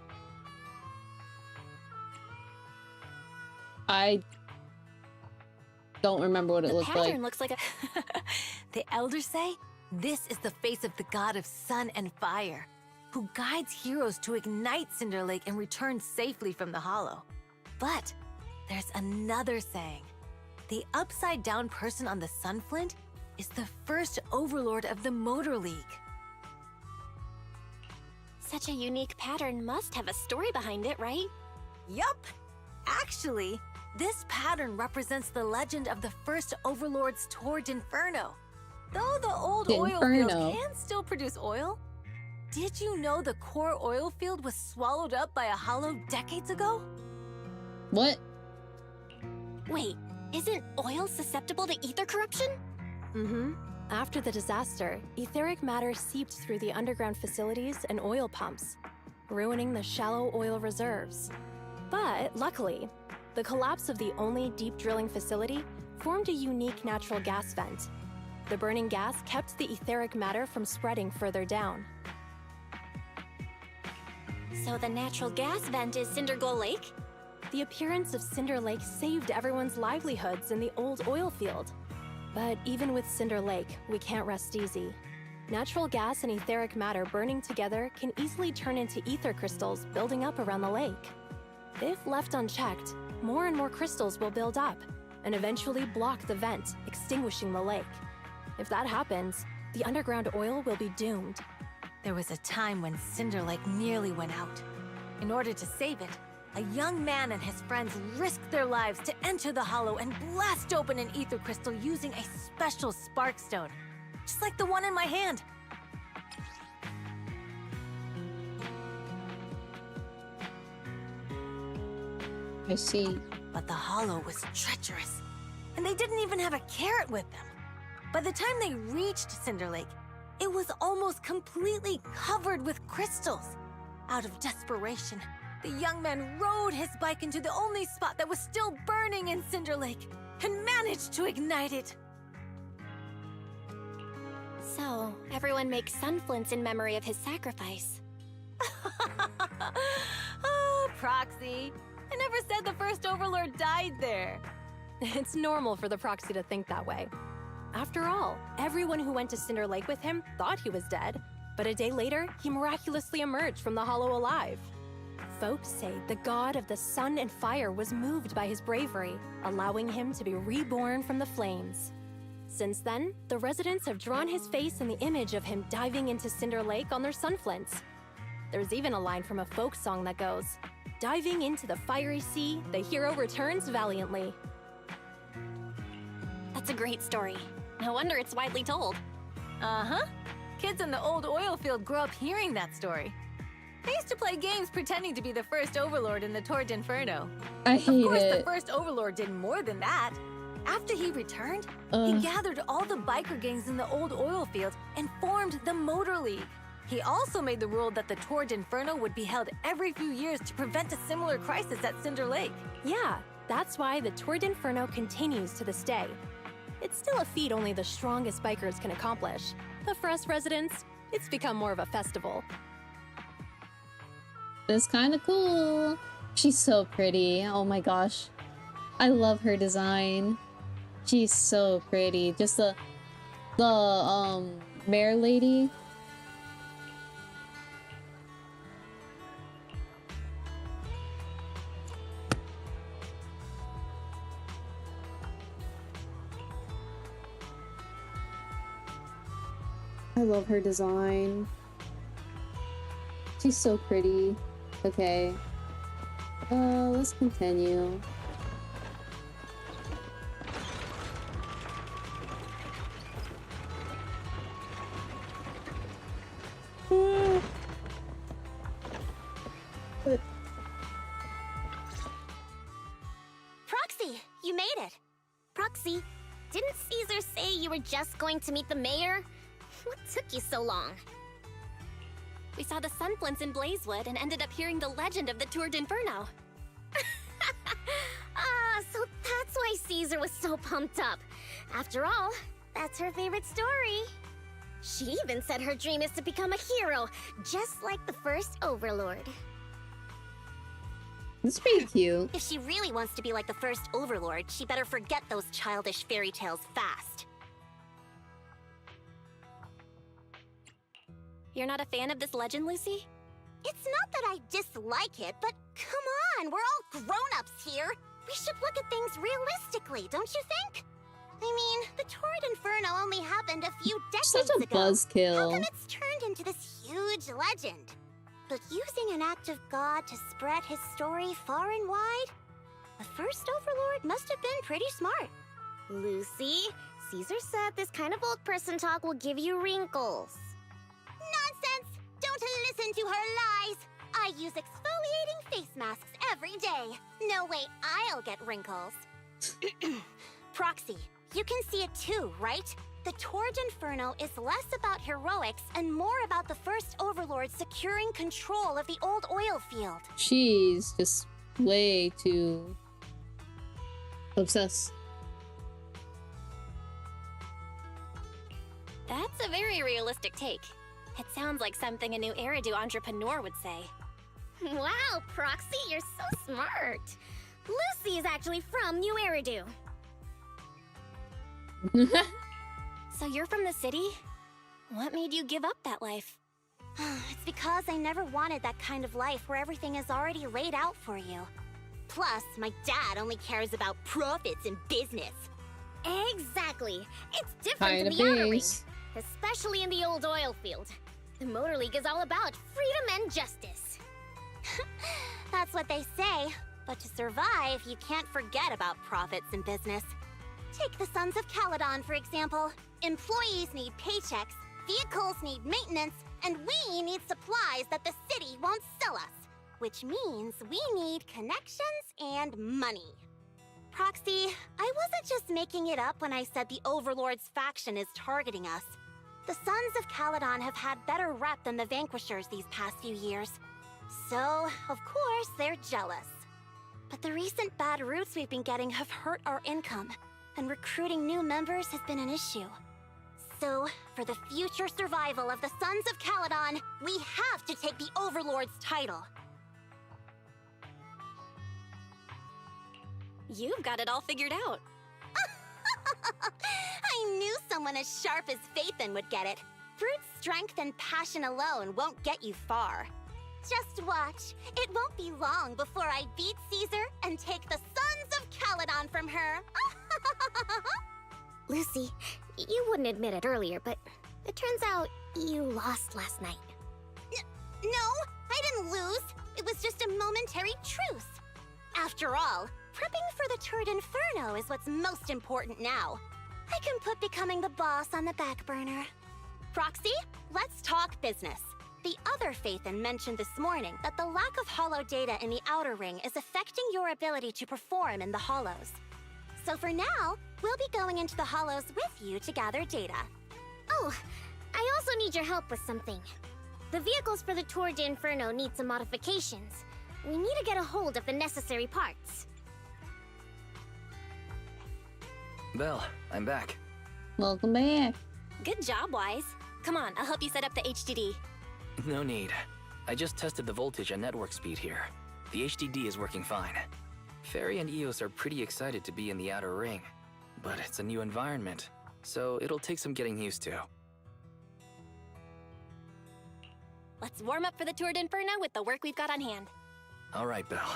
I don't remember what it looked The like. pattern looks like a... The elders say this is the face of the god of sun and fire, who guides heroes to ignite Cinder Lake and return safely from the hollow. But there's another saying. The upside-down person on the sunflint is the first overlord of the Motor League. Such a unique pattern must have a story behind it, right? Yup! Actually, this pattern represents the legend of the first overlord's Tour d'Inferno. Though the old oil field can still produce oil, did you know the core oil field was swallowed up by a hollow decades ago? What? Wait, isn't oil susceptible to ether corruption? Mm-hmm. After the disaster, etheric matter seeped through the underground facilities and oil pumps, ruining the shallow oil reserves. But luckily, the collapse of the only deep drilling facility formed a unique natural gas vent. The burning gas kept the etheric matter from spreading further down. So the natural gas vent is Cindergold Lake? The appearance of Cinder Lake saved everyone's livelihoods in the old oil field. But even with Cinder Lake, we can't rest easy. Natural gas and etheric matter burning together can easily turn into ether crystals building up around the lake. If left unchecked, more and more crystals will build up and eventually block the vent, extinguishing the lake. If that happens, the underground oil will be doomed. There was a time when Cinder Lake nearly went out. In order to save it, a young man and his friends risked their lives to enter the hollow and blast open an ether crystal using a special spark stone, just like the one in my hand. I see. But the Hollow was treacherous, and they didn't even have a carrot with them. By the time they reached Cinder Lake, it was almost completely covered with crystals. Out of desperation, the young man rode his bike into the only spot that was still burning in Cinder Lake and managed to ignite it. So, everyone makes sunflints in memory of his sacrifice. Oh, Proxy. I never said the first Overlord died there. It's normal for the Proxy to think that way. After all, everyone who went to Cinder Lake with him thought he was dead, but a day later, he miraculously emerged from the Hollow alive. Folks say the god of the sun and fire was moved by his bravery, allowing him to be reborn from the flames. Since then, the residents have drawn his face in the image of him diving into Cinder Lake on their sunflints. There's even a line from a folk song that goes, "Diving into the fiery sea, the hero returns valiantly." That's a great story. No wonder it's widely told. Uh-huh. Kids in the old oil field grew up hearing that story. They used to play games pretending to be the first Overlord in the Torrid Inferno. I hate Of course, it. the first Overlord did more than that. After he returned, he gathered all the biker gangs in the old oil field and formed the Motor League. He also made the rule that the Torrid Inferno would be held every few years to prevent a similar crisis at Cinder Lake. Yeah, that's why the Torrid Inferno continues to this day. It's still a feat only the strongest bikers can accomplish, but for us residents, it's become more of a festival. It's kind of cool. She's so pretty. Oh my gosh. I love her design. She's so pretty. Just the mare lady. I love her design. She's so pretty. Okay. Let's continue. Proxy, you made it. Proxy, didn't Caesar say you were just going to meet the mayor? What took you so long? We saw the sunflints in Blazewood and ended up hearing the legend of the Torrid Inferno. So that's why Caesar was so pumped up. After all, that's her favorite story. She even said her dream is to become a hero, just like the first Overlord. That's pretty cute. If she really wants to be like the first Overlord, she better forget those childish fairy tales fast. You're not a fan of this legend, Lucy? It's not that I dislike it, but come on, we're all grown-ups here. We should look at things realistically, don't you think? I mean, the Torrid Inferno only happened a few decades Such a ago. buzzkill. How come it's turned into this huge legend? But using an act of God to spread his story far and wide? The first Overlord must have been pretty smart. Lucy, Caesar said this kind of old person talk will give you wrinkles. Nonsense! Don't listen to her lies! I use exfoliating face masks every day. No way I'll get wrinkles. Proxy, you can see it too, right? The Torrid Inferno is less about heroics and more about the first Overlord securing control of the old oil field. She's just way too obsessed. That's a very realistic take. It sounds like something a new Eridu entrepreneur would say. Wow, Proxy, you're so smart. Lucy is actually from New Eridu. So you're from the city? What made you give up that life? It's because I never wanted that kind of life where everything is already laid out for you. Plus, my dad only cares about profits and business. Exactly. It's different Kinda in the Outer Ring, is. especially in the old oil field. The Motor League is all about freedom and justice. That's what they say. But to survive, you can't forget about profits in business. Take the Sons of Caledon, for example. Employees need paychecks, vehicles need maintenance, and we need supplies that the city won't sell us. which means we need connections and money. Proxy, I wasn't just making it up when I said the Overlord's faction is targeting us. The Sons of Caledon have had better rep than the Vanquishers these past few years. So, of course, they're jealous. But the recent bad routes we've been getting have hurt our income, and recruiting new members has been an issue. So, for the future survival of the Sons of Caledon, we have to take the Overlord's title. You've got it all figured out. I knew someone as sharp as Phaethon would get it. Brute strength and passion alone won't get you far. Just watch. It won't be long before I beat Caesar and take the Sons of Caledon from her. Lucy, you wouldn't admit it earlier, but it turns out you lost last night. No, I didn't lose. It was just a momentary truce. After all, prepping for the Turd Inferno is what's most important now. I can put becoming the boss on the back burner. Proxy, let's talk business. The other Phaethon mentioned this morning that the lack of hollow data in the Outer Ring is affecting your ability to perform in the Hollows. So for now, we'll be going into the Hollows with you to gather data. Oh, I also need your help with something. The vehicles for the Tour de Inferno need some modifications. We need to get a hold of the necessary parts. Belle, I'm back. Welcome back. Good job, Wise. Come on, I'll help you set up the HDD. No need. I just tested the voltage and network speed here. The HDD is working fine. Fairy and Eos are pretty excited to be in the Outer Ring, but it's a new environment, so it'll take some getting used to. Let's warm up for the Tour d'Inferno with the work we've got on hand. All right, Belle.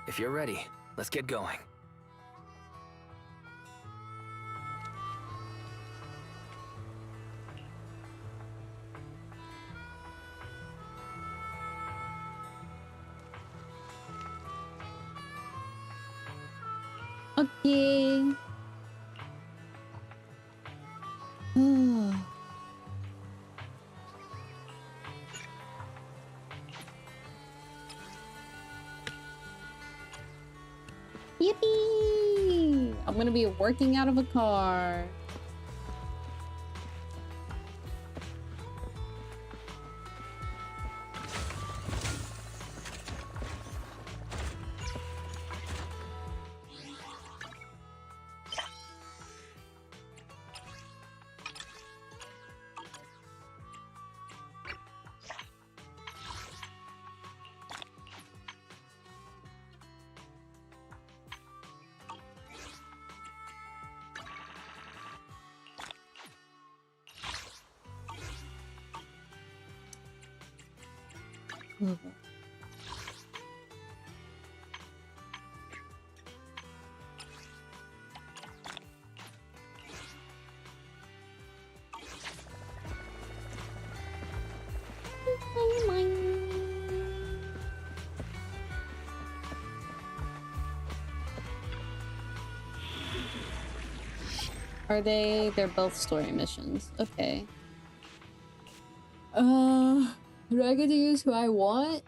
If you're ready, let's get going. Okay. Yippee! I'm gonna be working out of a car. Okay. Are they? They're both story missions. Okay. Do I get to use who I want?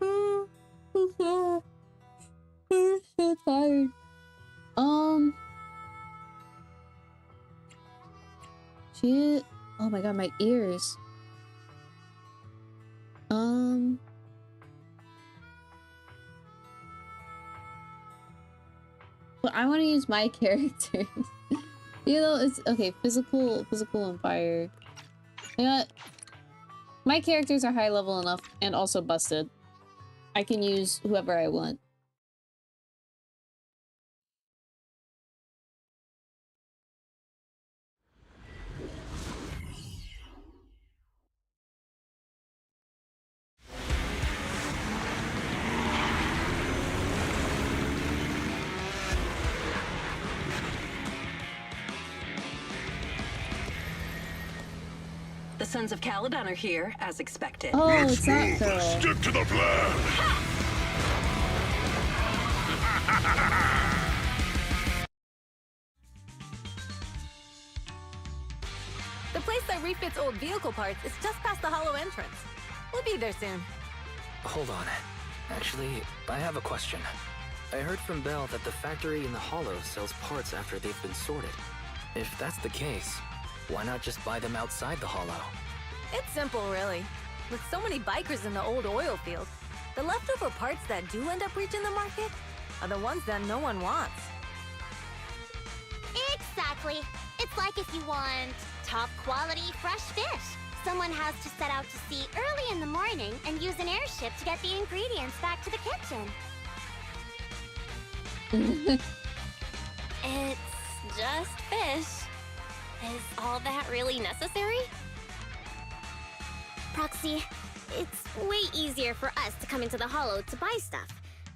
I'm so tired. Shit. Oh my god, my ears. But I want to use my characters. You know, it's okay. Physical and fire. You know what? My characters are high level enough and also busted. I can use whoever I want. The Sons of Caledon are here, as expected. Oh, it's that girl. Stick to the plan! The place that refits old vehicle parts is just past the hollow entrance. We'll be there soon. Hold on. Actually, I have a question. I heard from Belle that the factory in the Hollow sells parts after they've been sorted. If that's the case, why not just buy them outside the Hollow? It's simple, really. With so many bikers in the old oil field, the leftover parts that do end up reaching the market are the ones that no one wants. Exactly. It's like if you want top quality fresh fish. Someone has to set out to sea early in the morning and use an airship to get the ingredients back to the kitchen. It's just fish. Is all that really necessary? Proxy, it's way easier for us to come into the Hollow to buy stuff,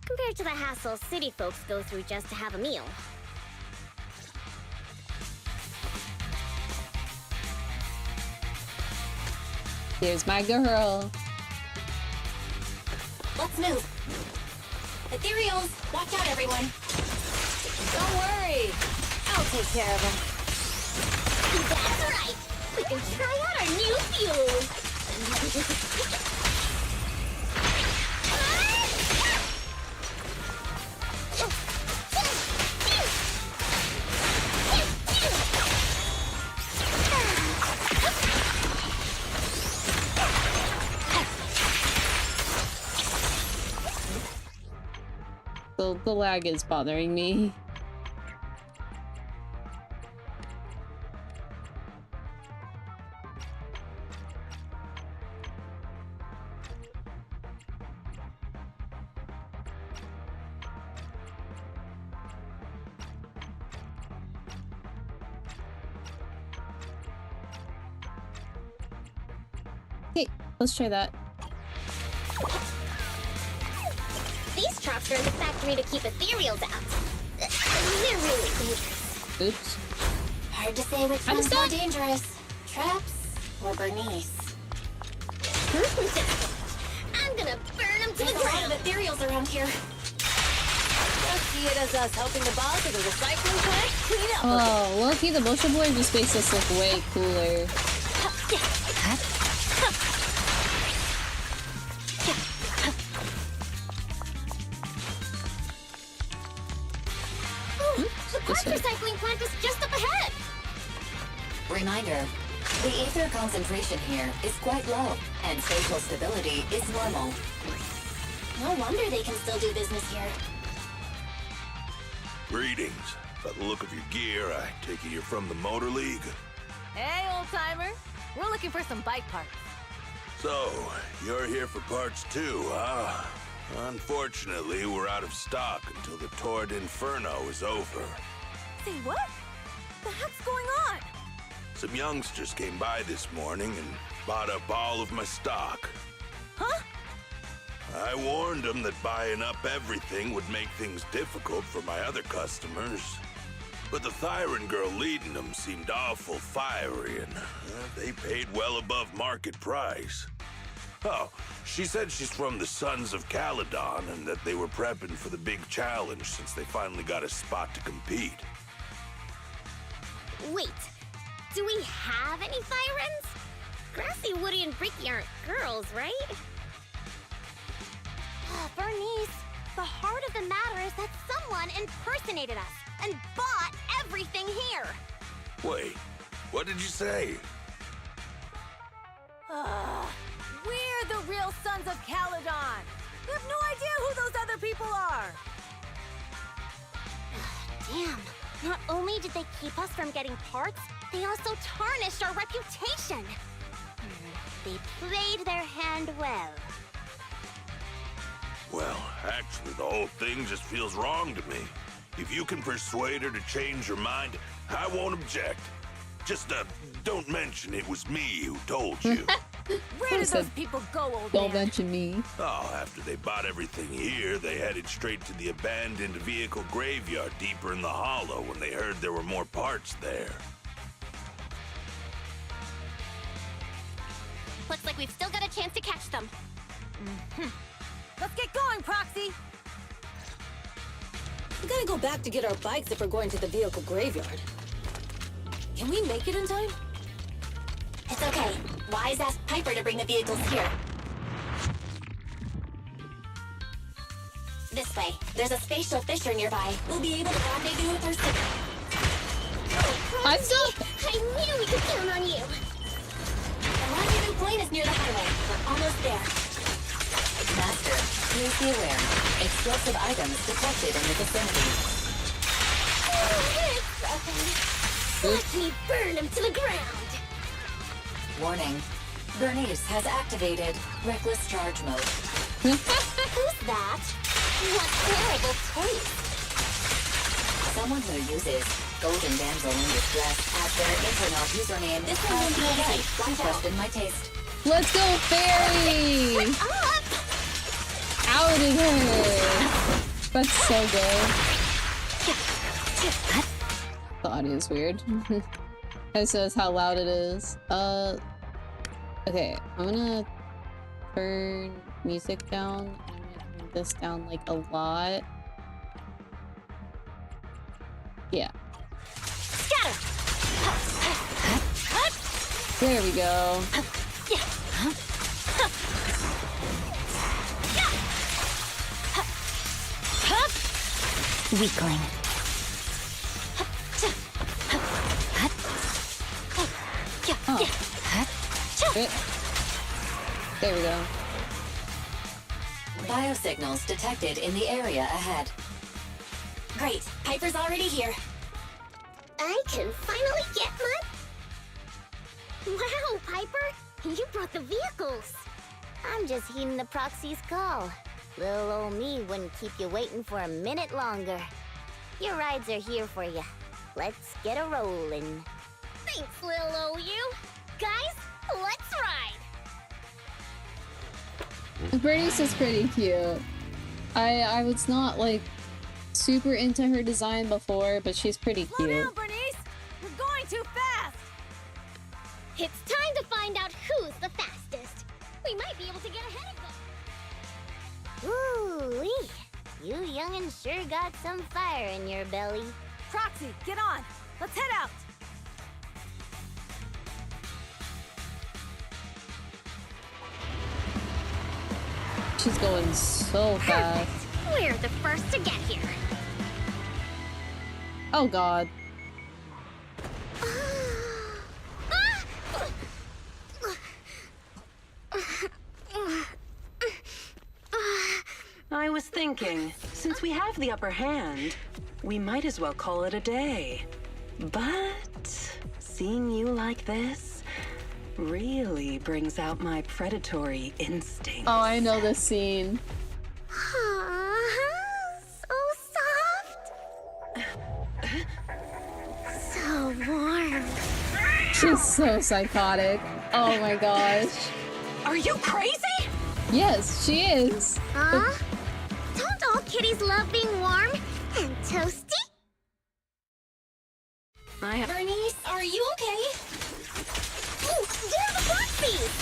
compared to the hassle city folks go through just to have a meal. Here's my girl. Let's move. Ethereals, watch out, everyone. Don't worry. I'll take care of them. That's right! We can try out our new fuel! The lag is bothering me. Okay, let's try that. These traps are in the factory to keep ethereals out. They're really dangerous. Oops. Hard to say which one's more dangerous. Traps or Bernice? I'm gonna burn them to There's the a lot ground! of ethereals around here. Just see it as us helping the boss of the recycling plant clean up. Oh, look, the motion blur just makes this look way cooler. The parts recycling plant is just up ahead! Reminder, the ether concentration here is quite low, and spatial stability is normal. No wonder they can still do business here. Greetings. By the look of your gear, I take it you're from the Motor League. Hey, old-timer. We're looking for some bike parts. So, you're here for parts too, huh? Unfortunately, we're out of stock until the Torrid Inferno is over. Say what? The heck's going on? Some youngsters came by this morning and bought up all of my stock. Huh? I warned them that buying up everything would make things difficult for my other customers. But the Thyron girl leading them seemed awful fiery, and they paid well above market price. Oh, she said she's from the Sons of Caledon and that they were prepping for the big challenge since they finally got a spot to compete. Wait, do we have any Thyrans? Grassy, Woody, and Bricky aren't girls, right? Bernice, the heart of the matter is that someone impersonated us and bought everything here. Wait, what did you say? We're the real Sons of Caledon. We have no idea who those other people are. Damn, not only did they keep us from getting parts, they also tarnished our reputation. They played their hand well. Well, actually, the whole thing just feels wrong to me. If you can persuade her to change her mind, I won't object. Just, don't mention it was me who told you. Where did those people go, old Don't man? mention me. Oh, after they bought everything here, they headed straight to the abandoned vehicle graveyard deeper in the Hollow when they heard there were more parts there. Looks like we've still got a chance to catch them. Let's get going, Proxy. We gotta go back to get our bikes if we're going to the vehicle graveyard. Can we make it in time? It's okay. Wise asked Piper to bring the vehicles here. This way. There's a spatial fissure nearby. We'll be able to rendezvous with her soon. I'm so... I knew we could count on you! The rendezvous point is near the highway. We're almost there. Master, please be aware. Explosive items detected in the vicinity. Oh, it's broken. Let me burn him to the ground! Warning. Bernice has activated reckless charge mode. Who's that? What horrible taste! Someone who uses Golden Damsel in Distress as their internal username This one won't be a right. Watch out. question my taste. Let's go, Fairy! Outed her! That's so good. The audio is weird. It says how loud it is. Okay, I'm gonna turn music down. I'm gonna turn this down like a lot. Yeah. Scatter! There we go. Weakling. Oh. Shit. There we go. Biosignals detected in the area ahead. Great. Piper's already here. I can finally get my... Wow, Piper! You brought the vehicles! I'm just heeding the proxy's call. Little old me wouldn't keep you waiting for a minute longer. Your rides are here for you. Let's get a rollin'. Thanks, little OU! Guys, let's ride! Bernice is pretty cute. I was not like super into her design before, but she's pretty Slow cute. down, Bernice! We're going too fast! It's time to find out who's the fastest. We might be able to get ahead of them. Ooh-wee. You young'uns sure got some fire in your belly. Proxy, get on! Let's head out! She's going so fast. We're the first to get here. Oh god. I was thinking, since we have the upper hand, we might as well call it a day. But seeing you like this really brings out my predatory instinct. Oh, I know this scene. So soft. So warm. She's so psychotic. Oh my gosh. Are you crazy? Yes, she is. Huh? Don't all kitties love being warm and toasty? Bernice, are you okay? Ooh, they're the Foxies!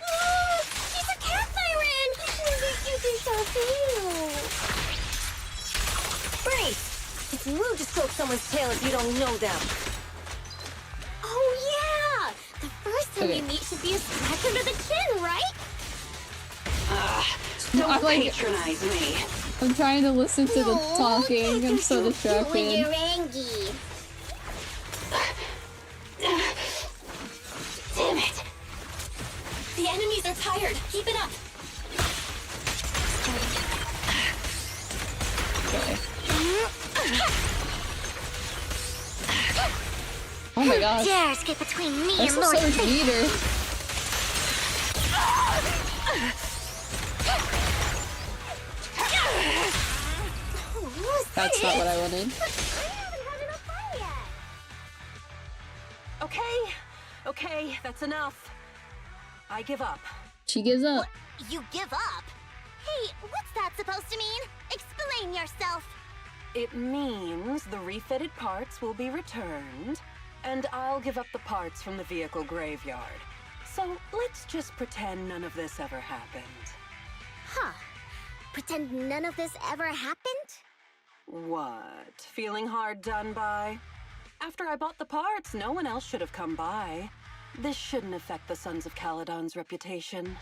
Oh, she's a cat siren! You think so too? Bernice, it's rude to stroke someone's tail if you don't know them. Oh yeah! The first time we meet should be a scratch under the chin, right? Don't like, patronize me. I'm trying to listen to the talking. I'm so When distracted. you're angry. Damn it! The enemies are tired. Keep it up. Oh my gosh. Who dares get between me That's and Lord so much Fate? meter. That's not what I wanted. Okay, that's enough. I give up. She gives up. You give up? Hey, what's that supposed to mean? Explain yourself. It means the refitted parts will be returned, and I'll give up the parts from the vehicle graveyard. So let's just pretend none of this ever happened. Huh. Pretend none of this ever happened? What? Feeling hard done by? After I bought the parts, no one else should have come by. This shouldn't affect the Sons of Caledon's reputation.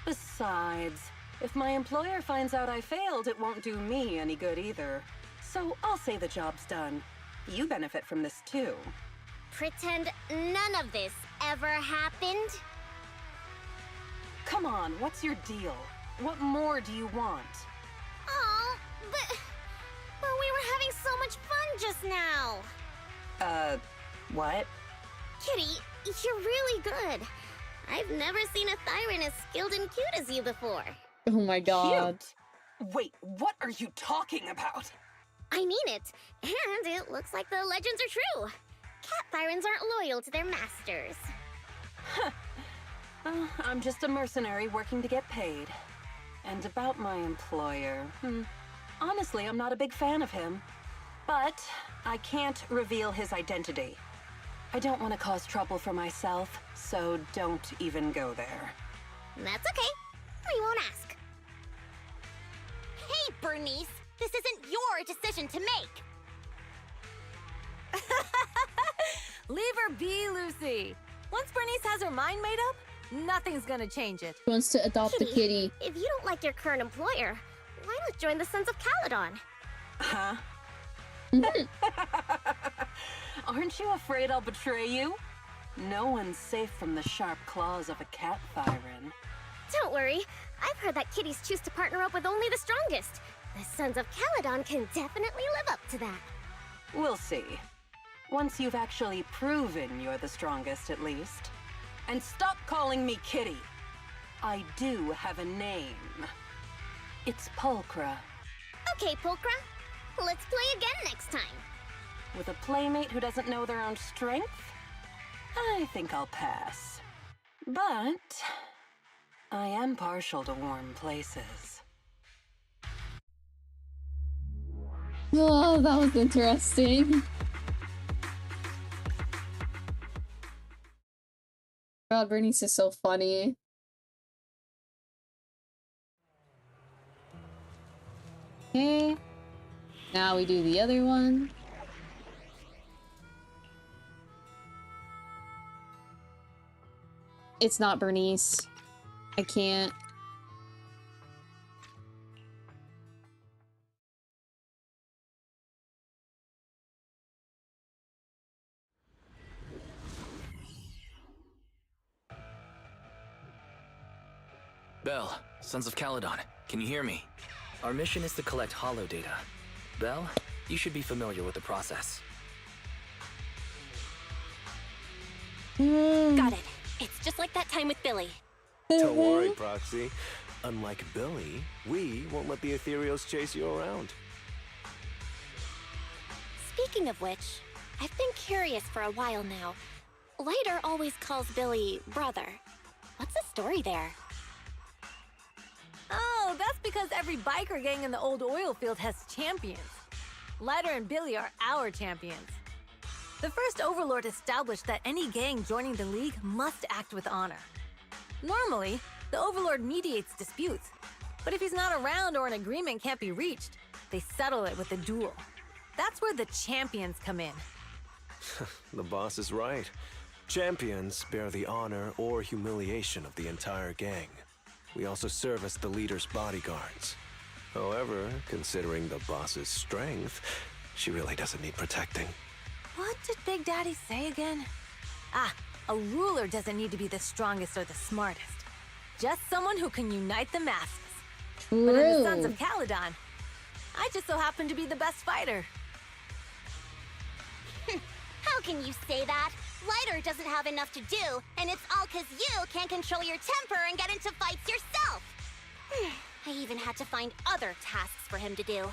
Besides, If my employer finds out I failed, it won't do me any good either. So I'll say the job's done. You benefit from this too. Pretend none of this ever happened? Come on, what's your deal? What more do you want? Oh, but we were having so much fun just now. What? Kitty, you're really good. I've never seen a Thyran as skilled and cute as you before. Oh my god. Cute? Wait, what are you talking about? I mean it, and it looks like the legends are true. Cat Thyrans aren't loyal to their masters. I'm just a mercenary working to get paid. And about my employer, honestly, I'm not a big fan of him. But I can't reveal his identity. I don't want to cause trouble for myself, so don't even go there. That's okay. We won't ask. Hey, Bernice! This isn't your decision to make! Leave her be, Lucy. Once Bernice has her mind made up, nothing's gonna change it. She wants to adopt a kitty. If you don't like your current employer, why not join the Sons of Caledon? Huh? Aren't you afraid I'll betray you? No one's safe from the sharp claws of a cat Thyran. Don't worry. I've heard that kitties choose to partner up with only the strongest. The Sons of Caledon can definitely live up to that. We'll see. Once you've actually proven you're the strongest, at least. And stop calling me Kitty. I do have a name. It's Pulchra. Okay, Pulchra. Let's play again next time. With a playmate who doesn't know their own strength? I think I'll pass. But I am partial to warm places. Oh, that was interesting. God, Bernice is so funny. Okay. Now we do the other one. It's not Bernice. I can't. Belle, Sons of Caledon, can you hear me? Our mission is to collect holo data. Belle, you should be familiar with the process. Got it. It's just like that time with Billy. Don't worry, Proxy. Unlike Billy, we won't let the Ethereals chase you around. Speaking of which, I've been curious for a while now. Lighter always calls Billy brother. What's the story there? Oh, that's because every biker gang in the old oil field has champions. Lighter and Billy are our champions. The first Overlord established that any gang joining the League must act with honor. Normally, the Overlord mediates disputes, but if he's not around or an agreement can't be reached, they settle it with a duel. That's where the champions come in. The boss is right. Champions bear the honor or humiliation of the entire gang. We also serve as the leader's bodyguards. However, considering the boss's strength, she really doesn't need protecting. What did Big Daddy say again? Ah, a ruler doesn't need to be the strongest or the smartest. Just someone who can unite the masses. True. But in the Sons of Caledon, I just so happen to be the best fighter. How can you say that? Lighter doesn't have enough to do, and it's all because you can't control your temper and get into fights yourself. I even had to find other tasks for him to do.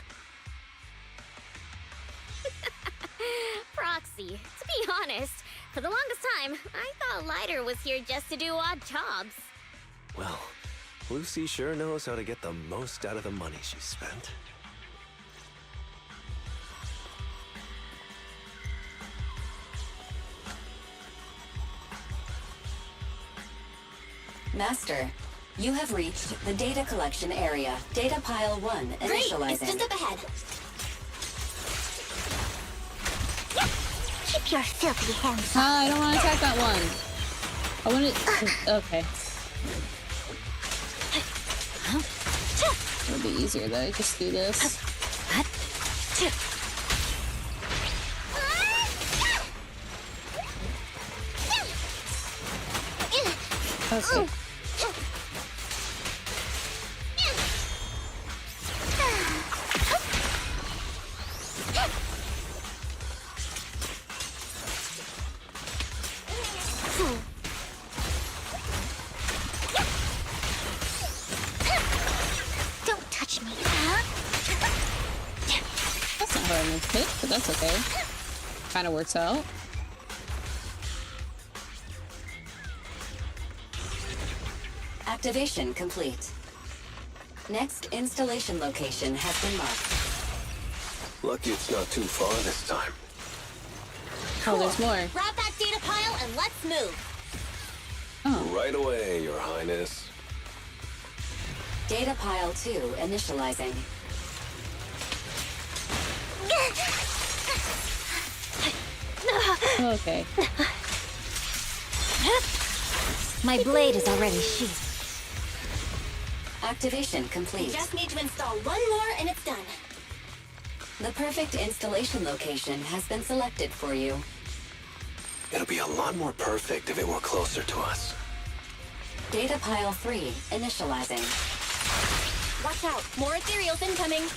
Proxy, to be honest, for the longest time, I thought Lighter was here just to do odd jobs. Well, Lucy sure knows how to get the most out of the money she spent. Master, you have reached the data collection area. Data pile 1 initializing. Great, it's just up ahead. Keep your filthy hands off. I don't want to attack that one. I want to... Okay. It'll be easier that I just do this. Okay. Don't touch me. That's not hard enough to hit, but that's okay. Kind of works out. Activation complete. Next installation location has been marked. Lucky it's not too far this time. Oh, there's more. Grab that data pile and let's move. Oh. Right away, Your Highness. Data pile 2 initializing. Okay. My blade is already sheathed. Activation complete. Just need to install one more and it's done. The perfect installation location has been selected for you. It'll be a lot more perfect if it were closer to us. Data pile 3 initializing. Watch out, more ethereals incoming.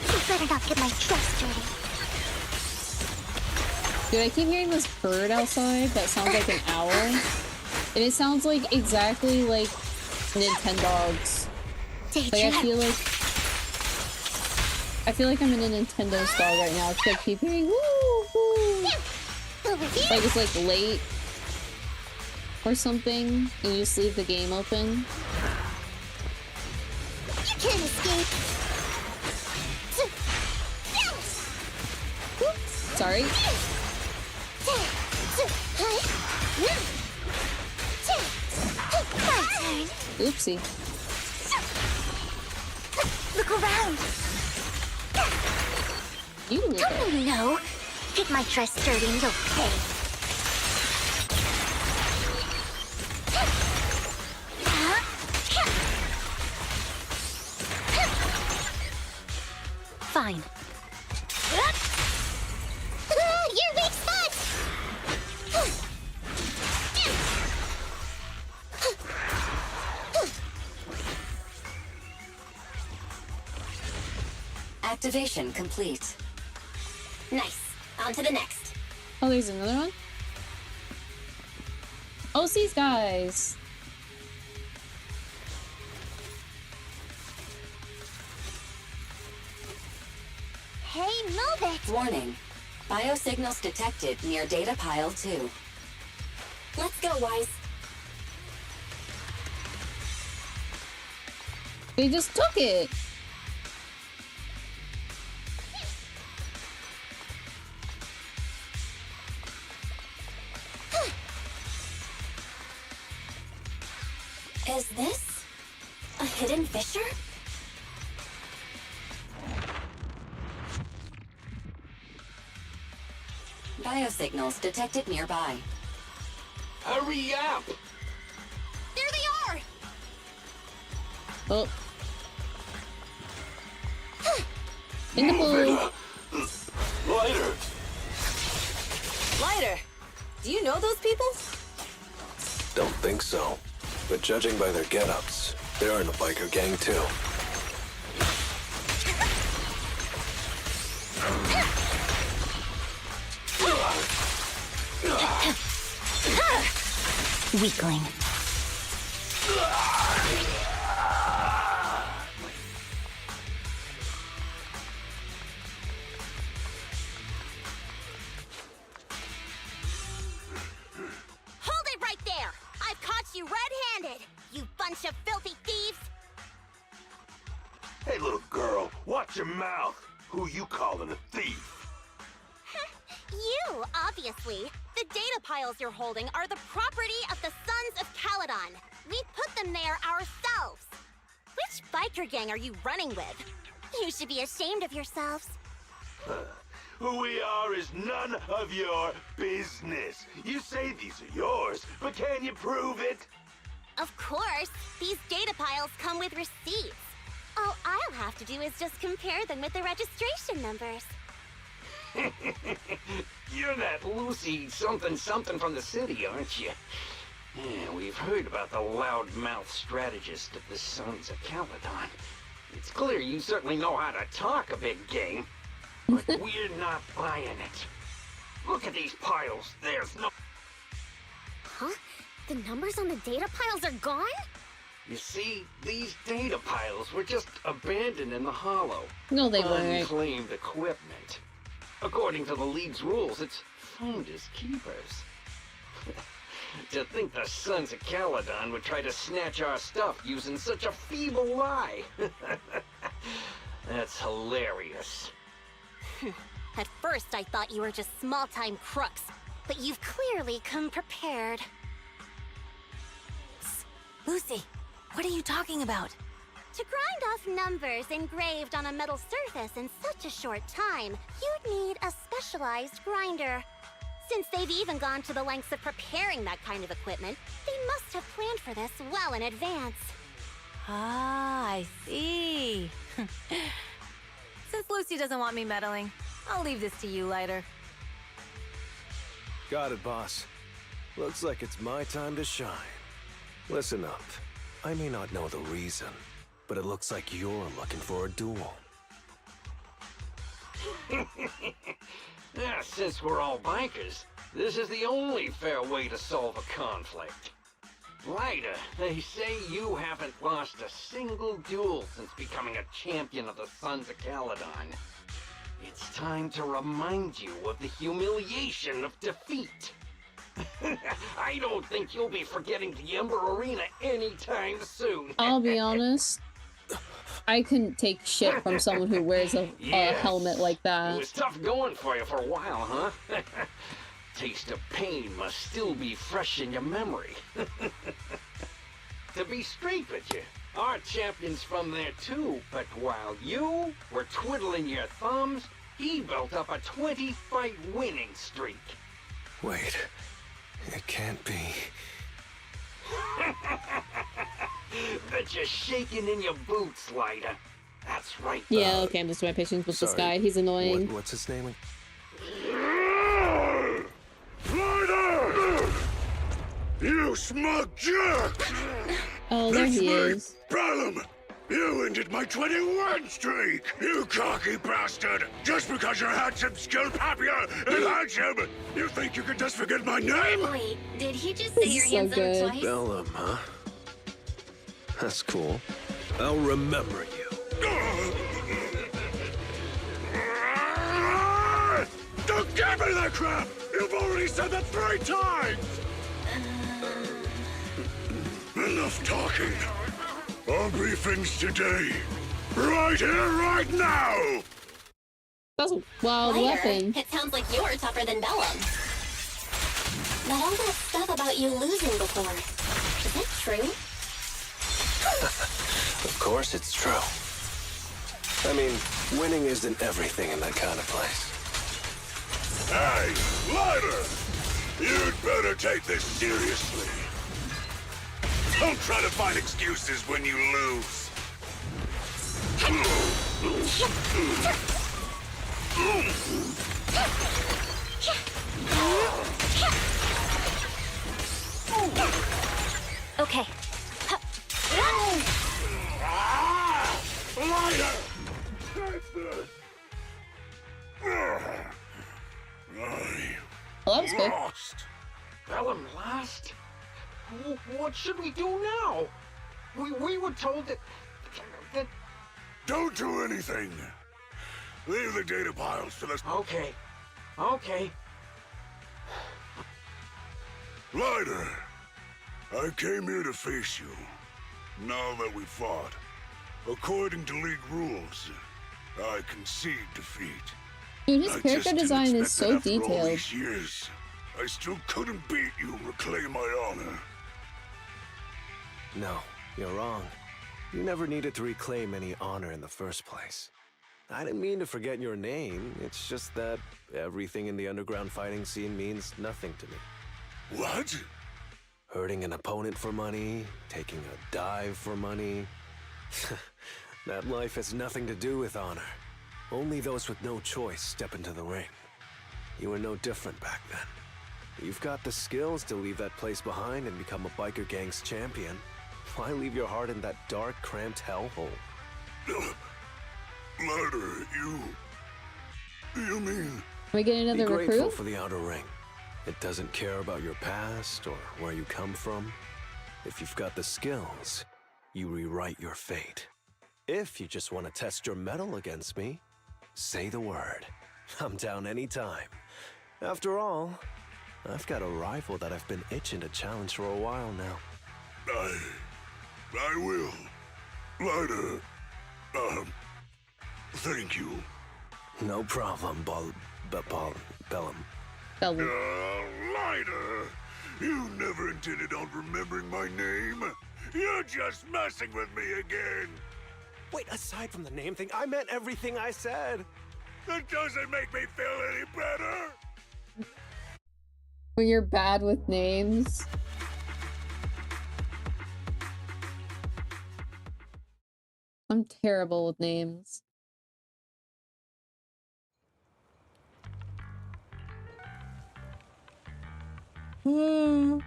You better not get my dress dirty. Dude, I keep hearing this bird outside that sounds like an owl. And it sounds like exactly like Nintendogs. Like I feel like I'm in a Nintendo's dog right now. It's like keep hearing woo woo. Like it's like late or something, and you just leave the game open. You can't escape. Sorry. Oopsie. Look around. You look at Oh no. Get my dress dirty and you'll pay. Fine. Your weak spot! Activation complete. Nice. On to the next. Oh, there's another one? Oh, these guys. Hey, move it! Warning. Biosignals detected near data pile 2. Let's go, Wise. They just took it. Is this a hidden fissure? Biosignals detected nearby. Hurry up! There they are! Oh. In the blue. Lighter! Lighter, do you know those people? Don't think so. But judging by their get-ups, they're in a biker gang too. Weakling. Hold it right there! I've caught you red-handed, you bunch of filthy thieves! Hey, little girl, watch your mouth. Who you calling a thief? You, obviously. The data piles you're holding are the property of the Sons of Caledon. We put them there ourselves. Which biker gang are you running with? You should be ashamed of yourselves. Who we are is none of your business. You say these are yours, but can you prove it? Of course. These data piles come with receipts. All I'll have to do is just compare them with the registration numbers. You're that Lucy something from the city, aren't you? Yeah, we've heard about the loudmouth strategist of the Sons of Caledon. It's clear you certainly know how to talk a big game, but we're not buying it. Look at these piles. There's no... Huh? The numbers on the data piles are gone? You see, these data piles were just abandoned in the hollow. No, they weren't. Unclaimed equipment. According to the League's rules, it's finders keepers. To think the Sons of Caledon would try to snatch our stuff using such a feeble lie. That's hilarious. At first, I thought you were just small-time crooks, but you've clearly come prepared. Lucy, what are you talking about? To grind off numbers engraved on a metal surface in such a short time, you'd need a specialized grinder. Since they've even gone to the lengths of preparing that kind of equipment, they must have planned for this well in advance. Ah, I see. Since Lucy doesn't want me meddling, I'll leave this to you, Lighter. Got it, boss. Looks like it's my time to shine. Listen up. I may not know the reason, but it looks like you're looking for a duel. Since we're all bikers, this is the only fair way to solve a conflict. Ryder, they say you haven't lost a single duel since becoming a champion of the Sons of Caledon. It's time to remind you of the humiliation of defeat. I don't think you'll be forgetting the Ember Arena anytime soon. I'll be honest. I couldn't take shit from someone who wears a helmet like It that. was tough going for you for a while, huh? Taste of pain must still be fresh in your memory. To be straight with you, our champion's from there too, but while you were twiddling your thumbs, he built up a 20-fight winning streak. Wait, it can't be. Bet you're shaking in your boots, Lighter. That's right. Yeah, okay, I'm just my patience with this Sorry, guy. He's annoying. What's his name? Lighter! You smug jerk! Oh, there he is. Bellum! You ended my 21 streak! You cocky bastard! Just because you're handsome, skilled, happier, and handsome, you think you can just forget my name? Wait, did he just say you're handsome twice? Bellum, huh? That's cool. I'll remember you. Don't give me that crap! You've already said that 3 times! Enough talking. I'll briefings today. Right here, right now! That's a wild weapon. It sounds like you're tougher than Bellum. But all that stuff about you losing before, is that true? Of course it's true. I mean, winning isn't everything in that kind of place. Hey, Lighter! You'd better take this seriously. Don't try to find excuses when you lose. Okay. Lighter! Take this! Well, that was good. Lost. Bellum lost? What should we do now? We were told that... Don't do anything. Leave the data piles to the... Okay. Okay. Lighter, I came here to face you. Now that we fought, according to League rules, I concede defeat. Dude, his character design is so After all detailed. these years, I still couldn't beat you and reclaim my honor. No, you're wrong. You never needed to reclaim any honor in the first place. I didn't mean to forget your name. It's just that everything in the underground fighting scene means nothing to me. What? Hurting an opponent for money, taking a dive for money. That life has nothing to do with honor. Only those with no choice step into the ring. You were no different back then. You've got the skills to leave that place behind and become a biker gang's champion. Why leave your heart in that dark, cramped hellhole? Ladder, you mean... Can we get another Be grateful recruit? for the outer ring. It doesn't care about your past or where you come from. If you've got the skills, you rewrite your fate. If you just want to test your mettle against me, say the word. I'm down anytime. After all, I've got a rival that I've been itching to challenge for a while now. I will. Ladder, thank you. No problem, Bellum. Ladder, you never intended on remembering my name. You're just messing with me again. Wait, aside from the name thing, I meant everything I said. That doesn't make me feel any better. When you're bad with names. I'm terrible with names. Hmm.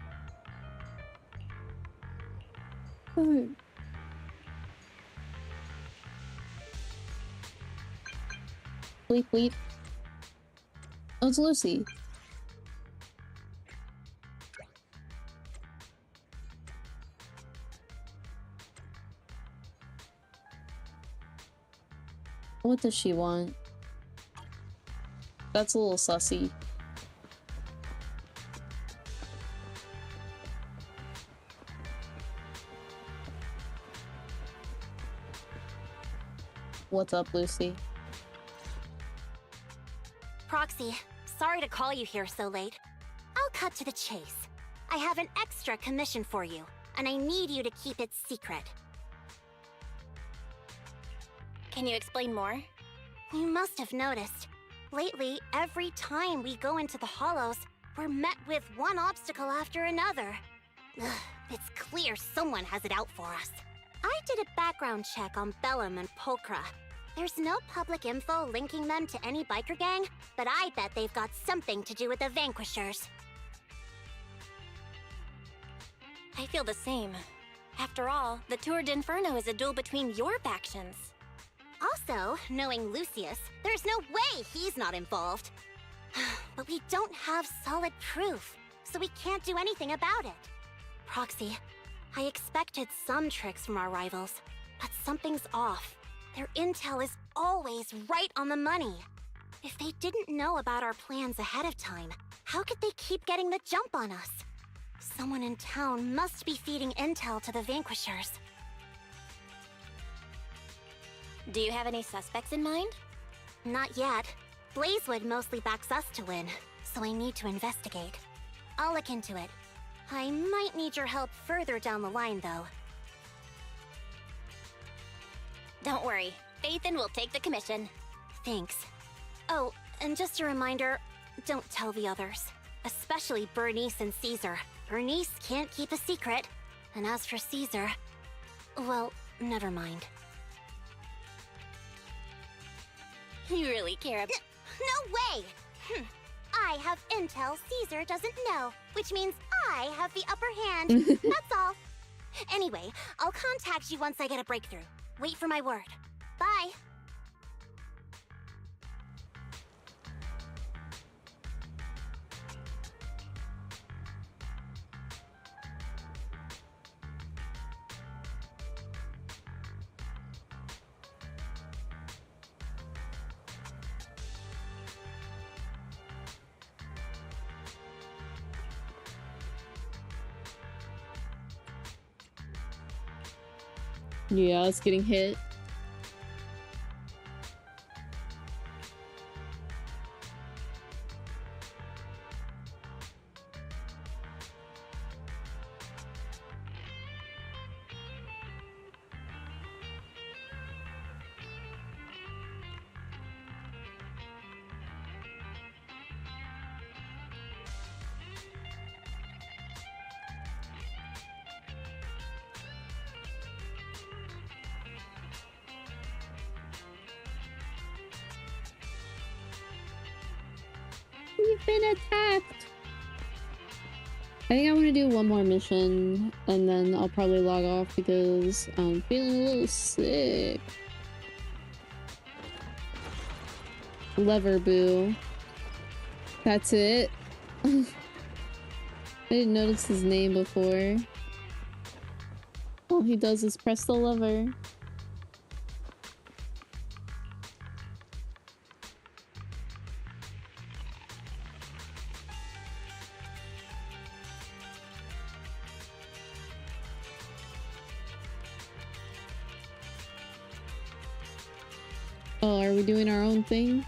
Bleep bleep. Oh, it's Lucy. What does she want? That's a little sussy. What's up, Lucy? Proxy, sorry to call you here so late. I'll cut to the chase. I have an extra commission for you, and I need you to keep it secret. Can you explain more? You must have noticed. Lately, every time we go into the Hollows, we're met with one obstacle after another. Ugh, it's clear someone has it out for us. I did a background check on Bellum and Pulchra. There's no public info linking them to any biker gang, but I bet they've got something to do with the Vanquishers. I feel the same. After all, the Tour d'Inferno is a duel between your factions. Also, knowing Lucius, there's no way he's not involved. But we don't have solid proof, so we can't do anything about it. Proxy, I expected some tricks from our rivals, but something's off. Their intel is always right on the money. If they didn't know about our plans ahead of time, how could they keep getting the jump on us? Someone in town must be feeding intel to the Vanquishers. Do you have any suspects in mind? Not yet. Blazewood mostly backs us to win, so I need to investigate. I'll look into it. I might need your help further down the line, though. Don't worry. Phaethon will take the commission. Thanks. Oh, and just a reminder, don't tell the others. Especially Bernice and Caesar. Bernice can't keep a secret. And as for Caesar, well, never mind. You really care about— No way! I have intel Caesar doesn't know, which means I have the upper hand. That's all. Anyway, I'll contact you once I get a breakthrough. Wait for my word. Bye. Yeah, it's getting hit. We've been attacked! I think I want to do one more mission, and then I'll probably log off because I'm feeling a little sick. Lever Boo. That's it? I didn't notice his name before. All he does is press the lever. Oh, are we doing our own thing?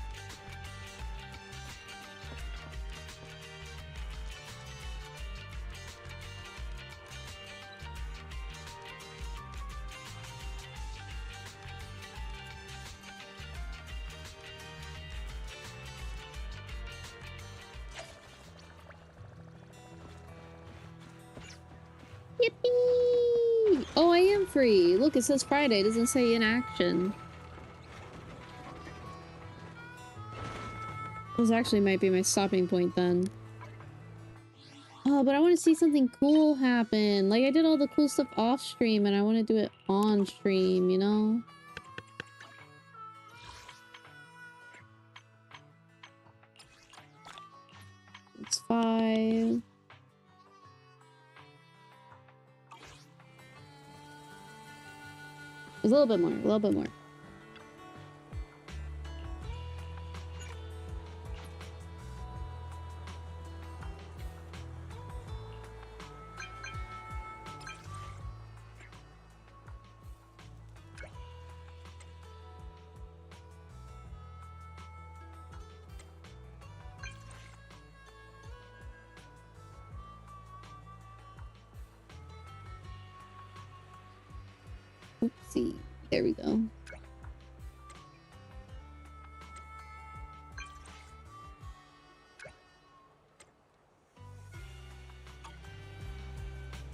Yippee! Oh, I am free. Look, it says Friday. It doesn't say in action. This actually might be my stopping point then. Oh, but I want to see something cool happen. Like, I did all the cool stuff off stream and I want to do it on stream, you know? It's 5. A little bit more, a little bit more. Oopsie. There we go.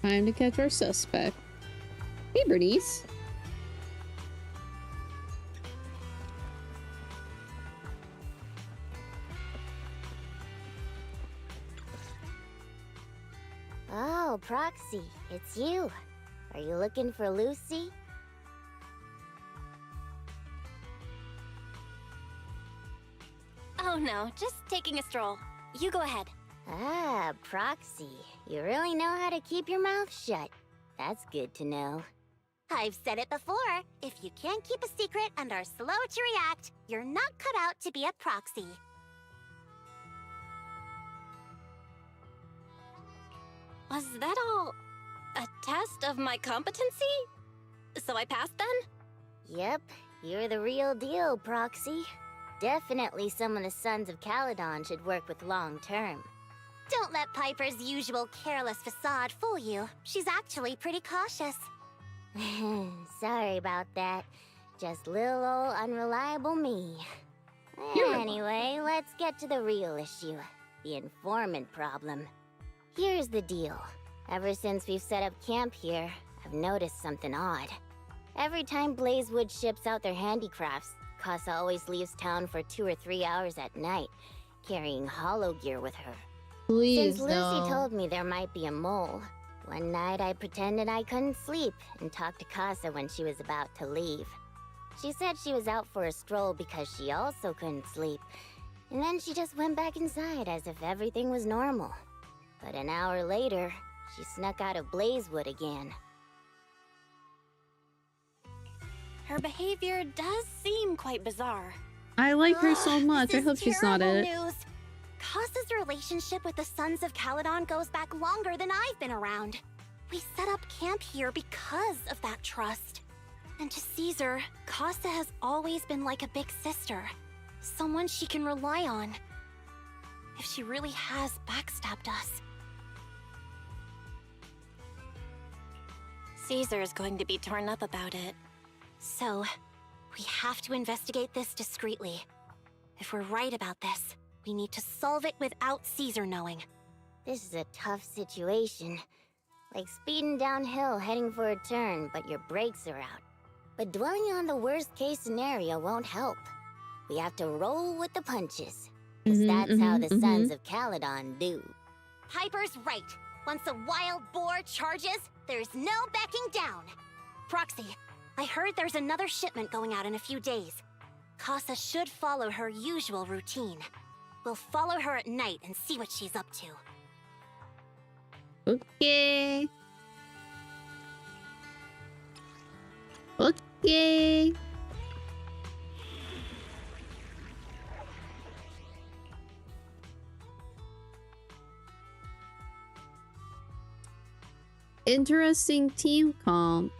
Time to catch our suspect. Hey, Bernice. Oh, Proxy, it's you. Are you looking for Lucy? Oh no, just taking a stroll. You go ahead. Ah, Proxy. You really know how to keep your mouth shut. That's good to know. I've said it before. If you can't keep a secret and are slow to react, you're not cut out to be a proxy. Was that all a test of my competency? So I passed then? Yep, you're the real deal, Proxy. Definitely someone the Sons of Caledon should work with long term. Don't let Piper's usual careless facade fool you. She's actually pretty cautious. Sorry about that. Just little old unreliable me. Anyway, let's get to the real issue. The informant problem. Here's the deal. Ever since we've set up camp here, I've noticed something odd. Every time Blazewood ships out their handicrafts, Casa always leaves town for 2 or 3 hours at night, carrying hollow gear with her. Please, Since Lucy told me there might be a mole, one night I pretended I couldn't sleep and talked to Casa when she was about to leave. She said she was out for a stroll because she also couldn't sleep, and then she just went back inside as if everything was normal. But an hour later, she snuck out of Blazewood again. Her behavior does seem quite bizarre. I like her so much. I hope she's not it. News. Casa's relationship with the Sons of Caledon goes back longer than I've been around. We set up camp here because of that trust. And to Caesar, Casa has always been like a big sister. Someone she can rely on. If she really has backstabbed us. Caesar is going to be torn up about it. So, we have to investigate this discreetly. If we're right about this, we need to solve it without Caesar knowing. This is a tough situation. Like speeding downhill heading for a turn, but your brakes are out. But dwelling on the worst case scenario won't help. We have to roll with the punches. 'Cause that's how the Sons of Caledon do. Piper's right. Once a wild boar charges, there's no backing down. Proxy, I heard there's another shipment going out in a few days. Casa should follow her usual routine. We'll follow her at night and see what she's up to. Okay. Okay. Interesting team comp.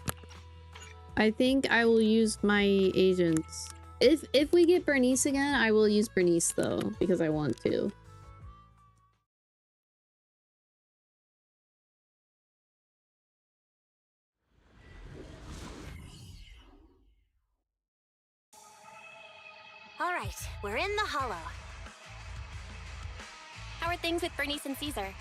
I think I will use my agents. If we get Bernice again, I will use Bernice though, because I want to. All right, we're in the hollow. How are things with Bernice and Caesar?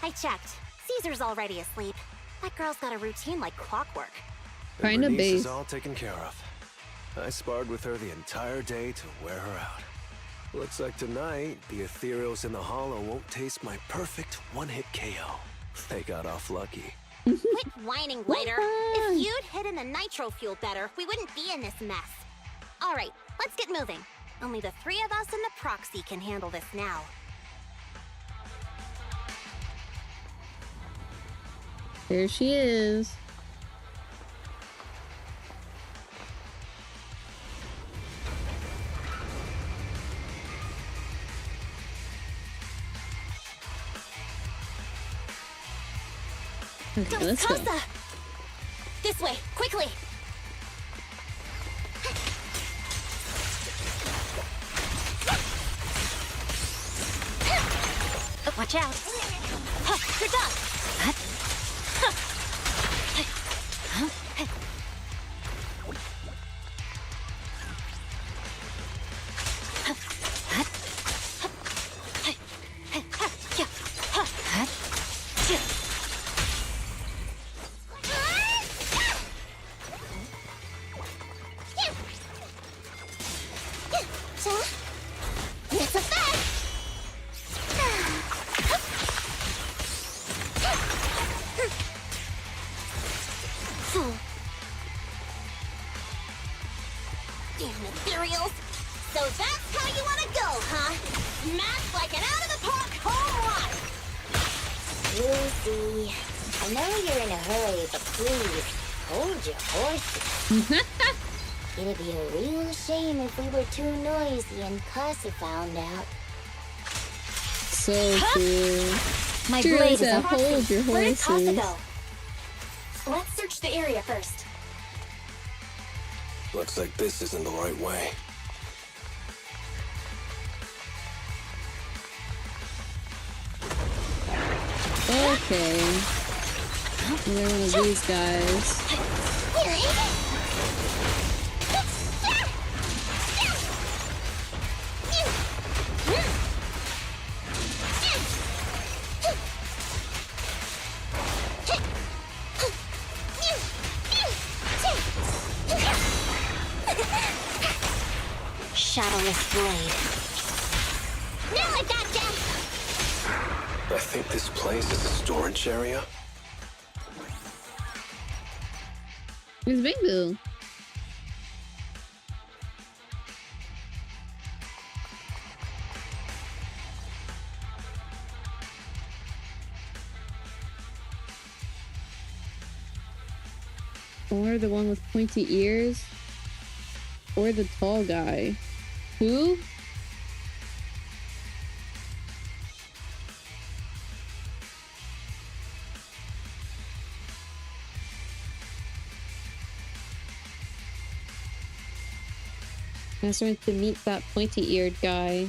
I checked. Caesar's already asleep. That girl's got a routine like clockwork. Kinda Bernice base. is all taken care of. I sparred with her the entire day to wear her out. Looks like tonight, the ethereals in the hollow won't taste my perfect one-hit KO. They got off lucky. Quit whining, Lighter. If you'd hidden the nitro fuel better, we wouldn't be in this mess. All right, let's get moving. Only the three of us and the proxy can handle this now. There she is. Okay, let's go. Casa! This way, quickly! Watch out. You're done! It's a fact! Damn ethereals! So that's how you want to go, huh? Smash like an out-of-the-park home run! Lucy, I know you're in a hurry, but please, hold your horses. It'd be a real shame if we were too noisy and Casa found out. So true. My True, blade is so a hold your Where did Casa horses. go? Let's search the area first. Looks like this isn't the right way. Okay. They're one of these guys. Shadowless blade. Now I got ya! I think this place is a storage area. It's Big Boo. Or the one with pointy ears. Or the tall guy. Who? I was trying to meet that pointy-eared guy.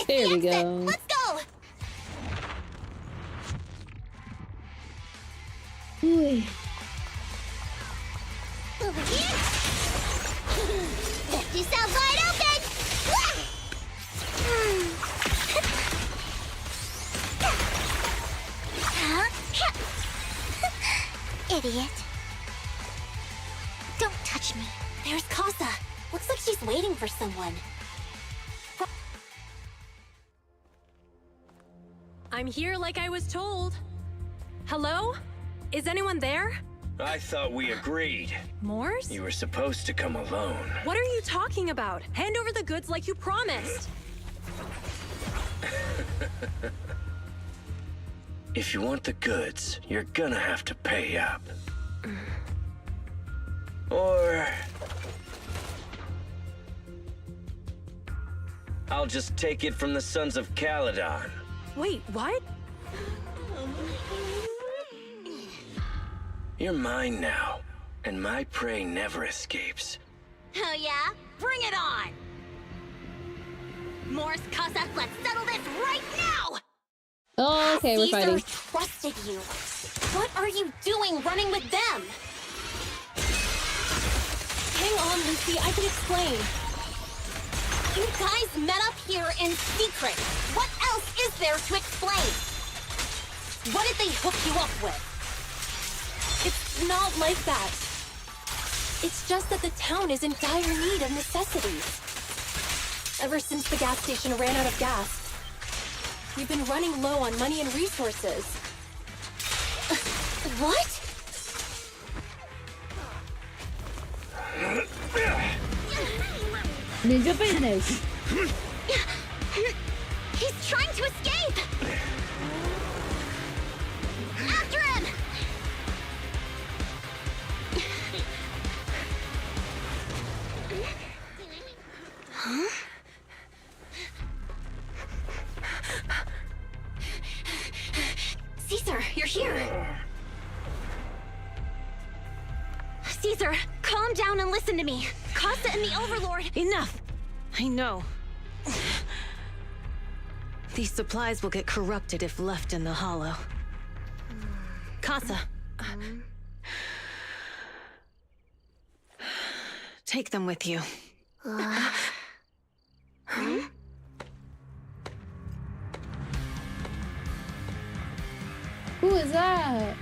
There we go. Let's go! Ooh. Over here! Lift yourself wide open! Idiot. Don't touch me. There's Casa. Looks like she's waiting for someone. I'm here like I was told. Hello? Is anyone there? I thought we agreed. Morse? You were supposed to come alone. What are you talking about? Hand over the goods like you promised. If you want the goods, you're gonna have to pay up. Or... I'll just take it from the Sons of Caledon. Wait, what? You're mine now, and my prey never escapes. Oh yeah? Bring it on! Morse, Casa, let's settle this right now! Oh, okay, we're Caesar fighting. trusted you. What are you doing running with them? Hang on, Lucy, I can explain. You guys met up here in secret. What else is there to explain? What did they hook you up with? It's not like that. It's just that the town is in dire need of necessities. Ever since the gas station ran out of gas, we've been running low on money and resources. What? Ninja business. He's trying to escape! After him! Huh? Caesar, you're here. Caesar, calm down and listen to me. Casa and the Overlord... Enough! I know. These supplies will get corrupted if left in the hollow. Casa. Take them with you. Who is that?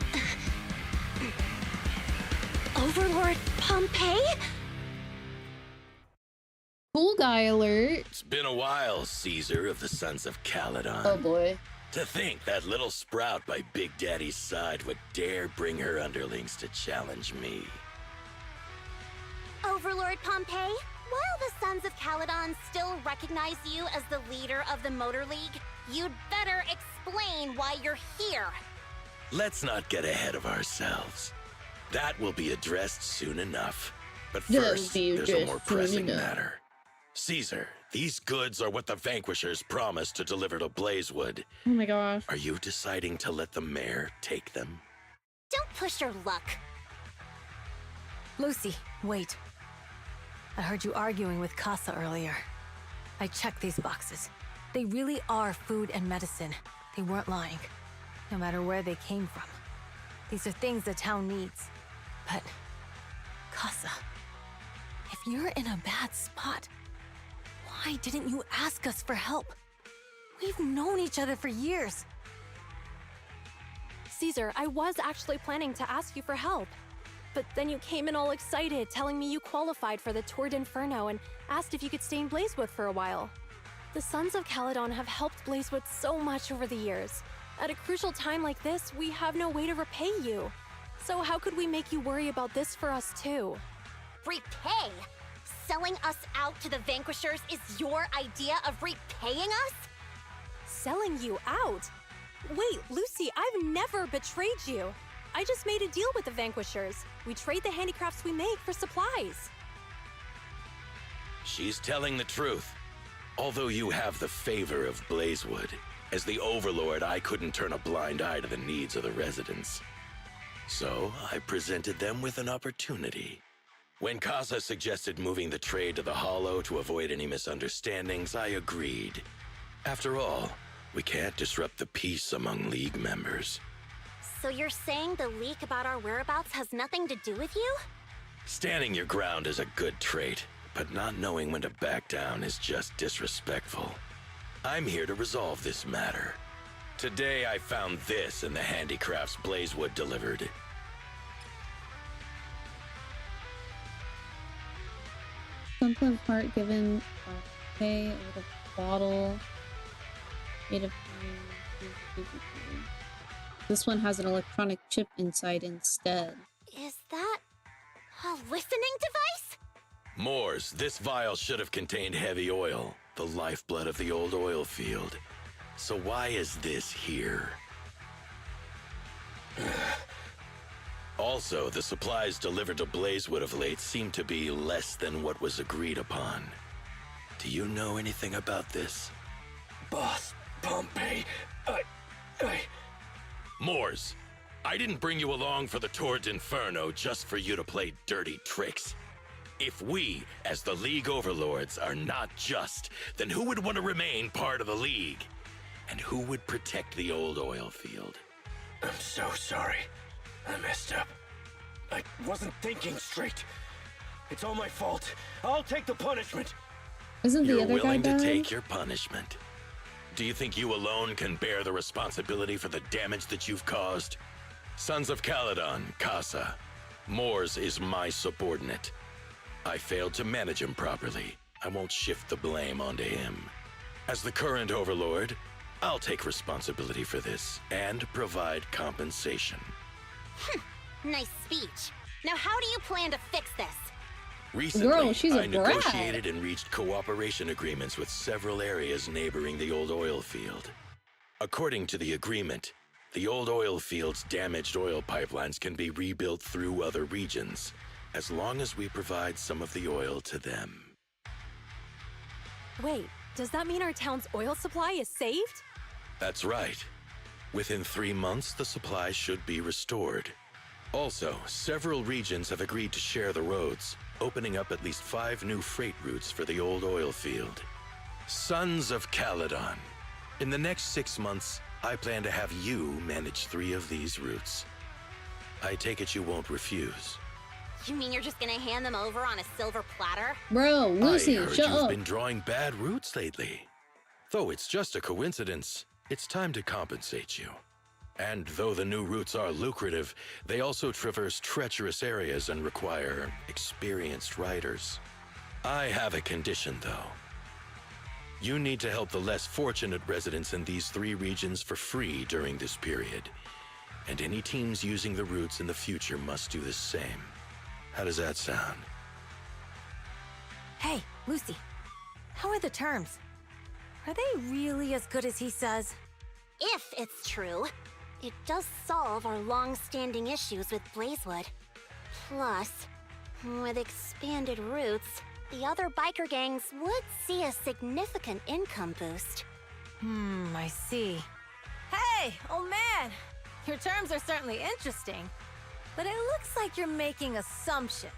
Overlord Pompeii? Cool guy alert. It's been a while, Caesar of the Sons of Caledon. Oh boy. To think that little sprout by Big Daddy's side would dare bring her underlings to challenge me. Overlord Pompeii, while the Sons of Caledon still recognize you as the leader of the Motor League, you'd better explain why you're here. Let's not get ahead of ourselves. That will be addressed soon enough. But That'll first, be there's a addressed more soon pressing enough. matter. Caesar, these goods are what the Vanquishers promised to deliver to Blazewood. Oh my gosh. Are you deciding to let the mayor take them? Don't push your luck. Lucy, wait. I heard you arguing with Casa earlier. I checked these boxes. They really are food and medicine. They weren't lying, no matter where they came from. These are things the town needs. But, Casa, if you're in a bad spot, why didn't you ask us for help? We've known each other for years. Caesar, I was actually planning to ask you for help. But then you came in all excited, telling me you qualified for the Tour d'Inferno and asked if you could stay in Blazewood for a while. The Sons of Caledon have helped Blazewood so much over the years. At a crucial time like this, we have no way to repay you. So how could we make you worry about this for us too? Repay? Selling us out to the Vanquishers is your idea of repaying us? Selling you out? Wait, Lucy, I've never betrayed you. I just made a deal with the Vanquishers. We trade the handicrafts we make for supplies. She's telling the truth. Although you have the favor of Blazewood, as the Overlord, I couldn't turn a blind eye to the needs of the residents. So I presented them with an opportunity. When Casa suggested moving the trade to the Hollow to avoid any misunderstandings, I agreed. After all, we can't disrupt the peace among League members. So you're saying the leak about our whereabouts has nothing to do with you? Standing your ground is a good trait, but not knowing when to back down is just disrespectful. I'm here to resolve this matter. Today I found this in the handicrafts Blazewood delivered. Something of heart given okay, with a bottle made of. This one has an electronic chip inside instead. Is that a listening device? Moors, this vial should have contained heavy oil, the lifeblood of the old oil field. So why is this here? Also, the supplies delivered to Blazewood of late seem to be less than what was agreed upon. Do you know anything about this? Boss, Pompey, Moors, I didn't bring you along for the Tour d'Inferno just for you to play dirty tricks. If we, as the League Overlords, are not just, then who would want to remain part of the League? And who would protect the old oil field? I'm so sorry. I messed up. I wasn't thinking straight. It's all my fault. I'll take the punishment. Isn't the You're other guy willing to dead? take your punishment. Do you think you alone can bear the responsibility for the damage that you've caused? Sons of Caledon, Casa. Moors is my subordinate. I failed to manage him properly. I won't shift the blame onto him. As the current overlord, I'll take responsibility for this and provide compensation. Nice speech. Now how do you plan to fix this? Recently, Girl, she's a I brat. negotiated and reached cooperation agreements with several areas neighboring the old oil field. According to the agreement, the old oil field's damaged oil pipelines can be rebuilt through other regions, as long as we provide some of the oil to them. Wait, does that mean our town's oil supply is saved? That's right. Within 3 months, the supply should be restored. Also, several regions have agreed to share the roads, opening up at least 5 new freight routes for the old oil field. Sons of Caledon. In the next 6 months, I plan to have you manage 3 of these routes. I take it you won't refuse. You mean you're just gonna hand them over on a silver platter? Bro, Lucy, I heard shut you've up. been drawing bad routes lately. Though it's just a coincidence, it's time to compensate you. And though the new routes are lucrative, they also traverse treacherous areas and require experienced riders. I have a condition, though. You need to help the less fortunate residents in these 3 regions for free during this period. And any teams using the routes in the future must do the same. How does that sound? Hey, Lucy. How are the terms? Are they really as good as he says? If it's true, it does solve our long-standing issues with Blazewood. Plus, with expanded routes, the other biker gangs would see a significant income boost. I see. Hey, old man! Your terms are certainly interesting, but it looks like you're making assumptions.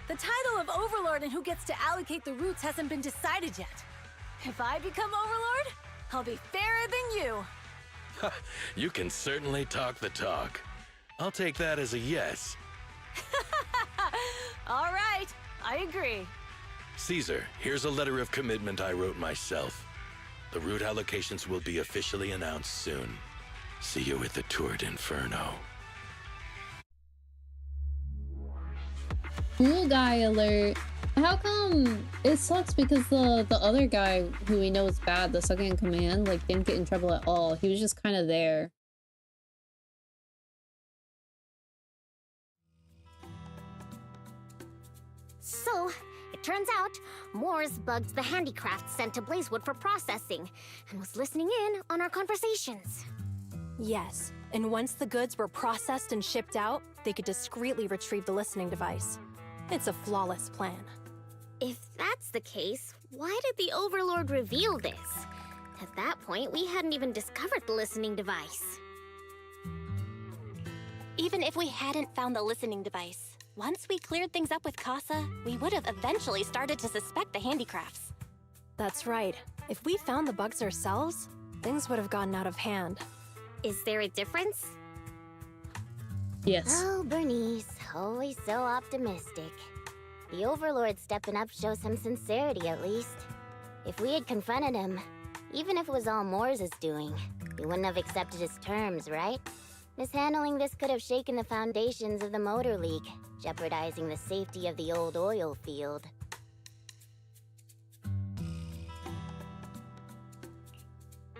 The title of Overlord and who gets to allocate the routes hasn't been decided yet. If I become Overlord, I'll be fairer than you. You can certainly talk the talk. I'll take that as a yes. All right, I agree. Caesar, here's a letter of commitment I wrote myself. The route allocations will be officially announced soon. See you at the Tour d'Inferno. Cool guy alert. How come it sucks because the other guy who we know is bad, the second in command, like didn't get in trouble at all. He was just kind of there. So, it turns out, Moors bugged the handicraft sent to Blazewood for processing, and was listening in on our conversations. Yes, and once the goods were processed and shipped out, they could discreetly retrieve the listening device. It's a flawless plan. If that's the case, why did the Overlord reveal this? At that point, we hadn't even discovered the listening device. Even if we hadn't found the listening device, once we cleared things up with Casa, we would have eventually started to suspect the handicrafts. That's right. If we found the bugs ourselves, things would have gotten out of hand. Is there a difference? Yes. Oh, Bernice, always so optimistic. The Overlord stepping up shows some sincerity, at least. If we had confronted him, even if it was all Moore's doing, we wouldn't have accepted his terms, right? Mishandling this could have shaken the foundations of the Motor League, jeopardizing the safety of the old oil field.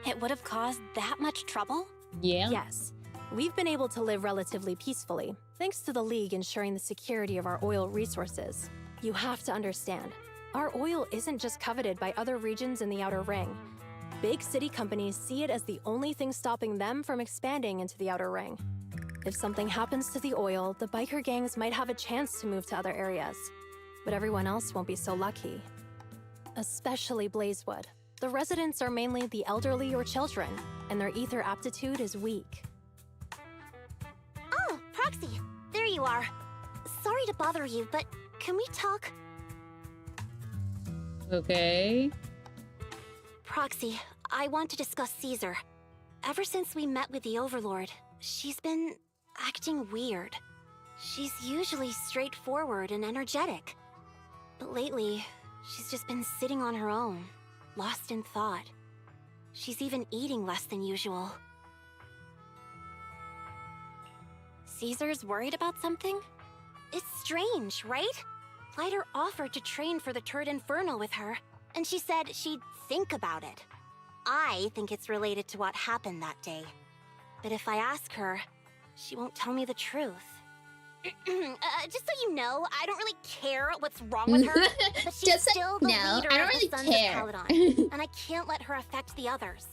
It would have caused that much trouble? Yeah. Yes. We've been able to live relatively peacefully, thanks to the League ensuring the security of our oil resources. You have to understand, our oil isn't just coveted by other regions in the Outer Ring. Big city companies see it as the only thing stopping them from expanding into the Outer Ring. If something happens to the oil, the biker gangs might have a chance to move to other areas. But everyone else won't be so lucky. Especially Blazewood. The residents are mainly the elderly or children, and their ether aptitude is weak. Oh, Proxy, there you are. Sorry to bother you, but can we talk? Okay. Proxy, I want to discuss Caesar. Ever since we met with the Overlord, she's been acting weird. She's usually straightforward and energetic. But lately, she's just been sitting on her own, lost in thought. She's even eating less than usual. Caesar's worried about something? It's strange, right? Lighter offered to train for the Turd Inferno with her, and she said she'd think about it. I think it's related to what happened that day. But if I ask her, she won't tell me the truth. Just so you know, I don't really care what's wrong with her, but she's Just so still the you know, leader I don't of really the Sons care. of Caladon, and I can't let her affect the others.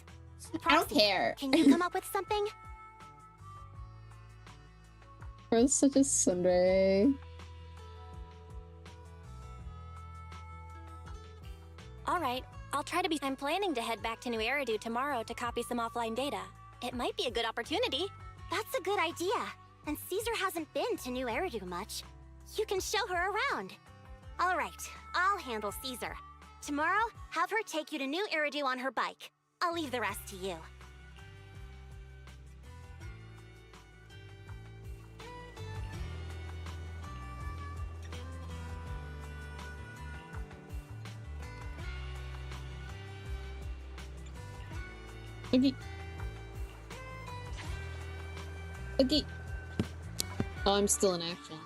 I don't Proxy, care. Can you come up with something? Bro's such a tsundere. All right, I'll try to be. I'm planning to head back to New Eridu tomorrow to copy some offline data. It might be a good opportunity. That's a good idea. And Caesar hasn't been to New Eridu much. You can show her around. All right, I'll handle Caesar. Tomorrow, have her take you to New Eridu on her bike. I'll leave the rest to you. Okay. Okay. Oh, I'm still in action.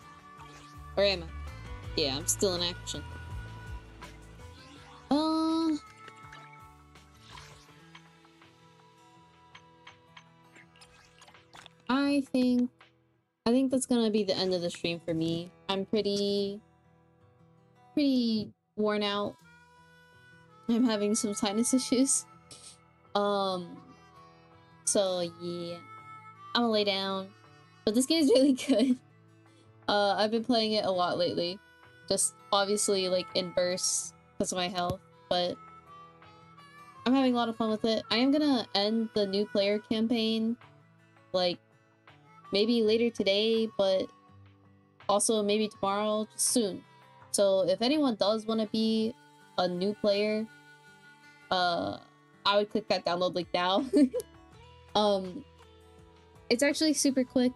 Or am I? Yeah, I'm still in action. I think that's gonna be the end of the stream for me. I'm pretty worn out. I'm having some sinus issues. So yeah, I'm gonna lay down. But this game is really good. I've been playing it a lot lately. Just obviously like in bursts because of my health, but I'm having a lot of fun with it. I am gonna end the new player campaign like maybe later today, but also maybe tomorrow, just soon. So if anyone does want to be a new player, I would click that download link now. It's actually super quick.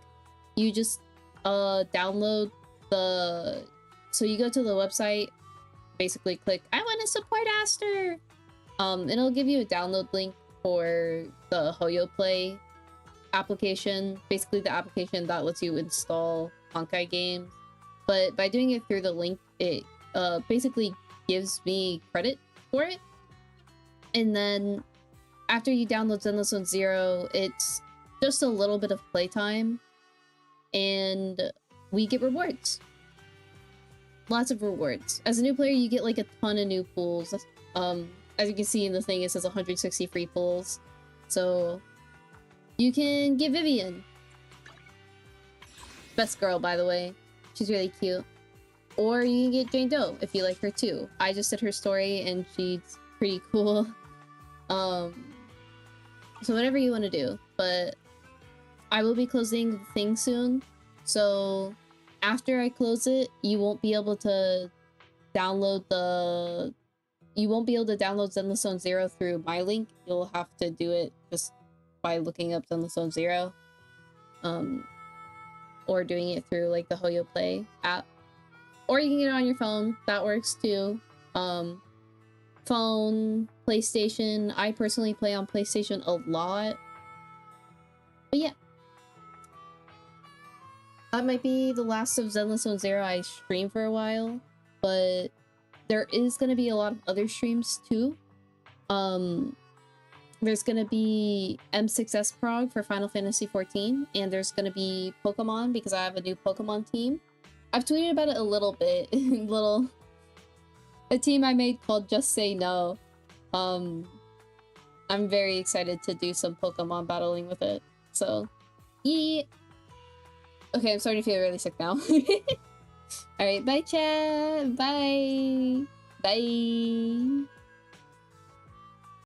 You just download the, so you go to the website, basically click I want to support Aster, it'll give you a download link for the Hoyo Play application, basically the application that lets you install Honkai games. But by doing it through the link, it basically gives me credit for it. And then after you download Zenless Zone Zero, it's just a little bit of playtime, and we get rewards. Lots of rewards. As a new player, you get like a ton of new pools. As you can see in the thing, it says 160 free pools. So you can get Vivian. Best girl, by the way. She's really cute. Or you can get Jane Doe if you like her too. I just did her story and she's pretty cool. So whatever you want to do, but I will be closing the thing soon. So after I close it, you won't be able to download the you won't be able to download Zenless Zone Zero through my link. You'll have to do it just by looking up Zenless Zone Zero. Or doing it through like the Hoyo Play app. Or you can get it on your phone. That works too. Phone, PlayStation. I personally play on PlayStation a lot. But yeah. That might be the last of Zenless Zone Zero I stream for a while. But there is going to be a lot of other streams too. There's going to be M6S Prog for Final Fantasy XIV. And there's going to be Pokemon because I have a new Pokemon team. I've tweeted about it a little bit. A team I made called Just Say No. I'm very excited to do some Pokemon battling with it. So, yeah. Okay, I'm starting to feel really sick now. Alright, bye chat! Bye! Bye!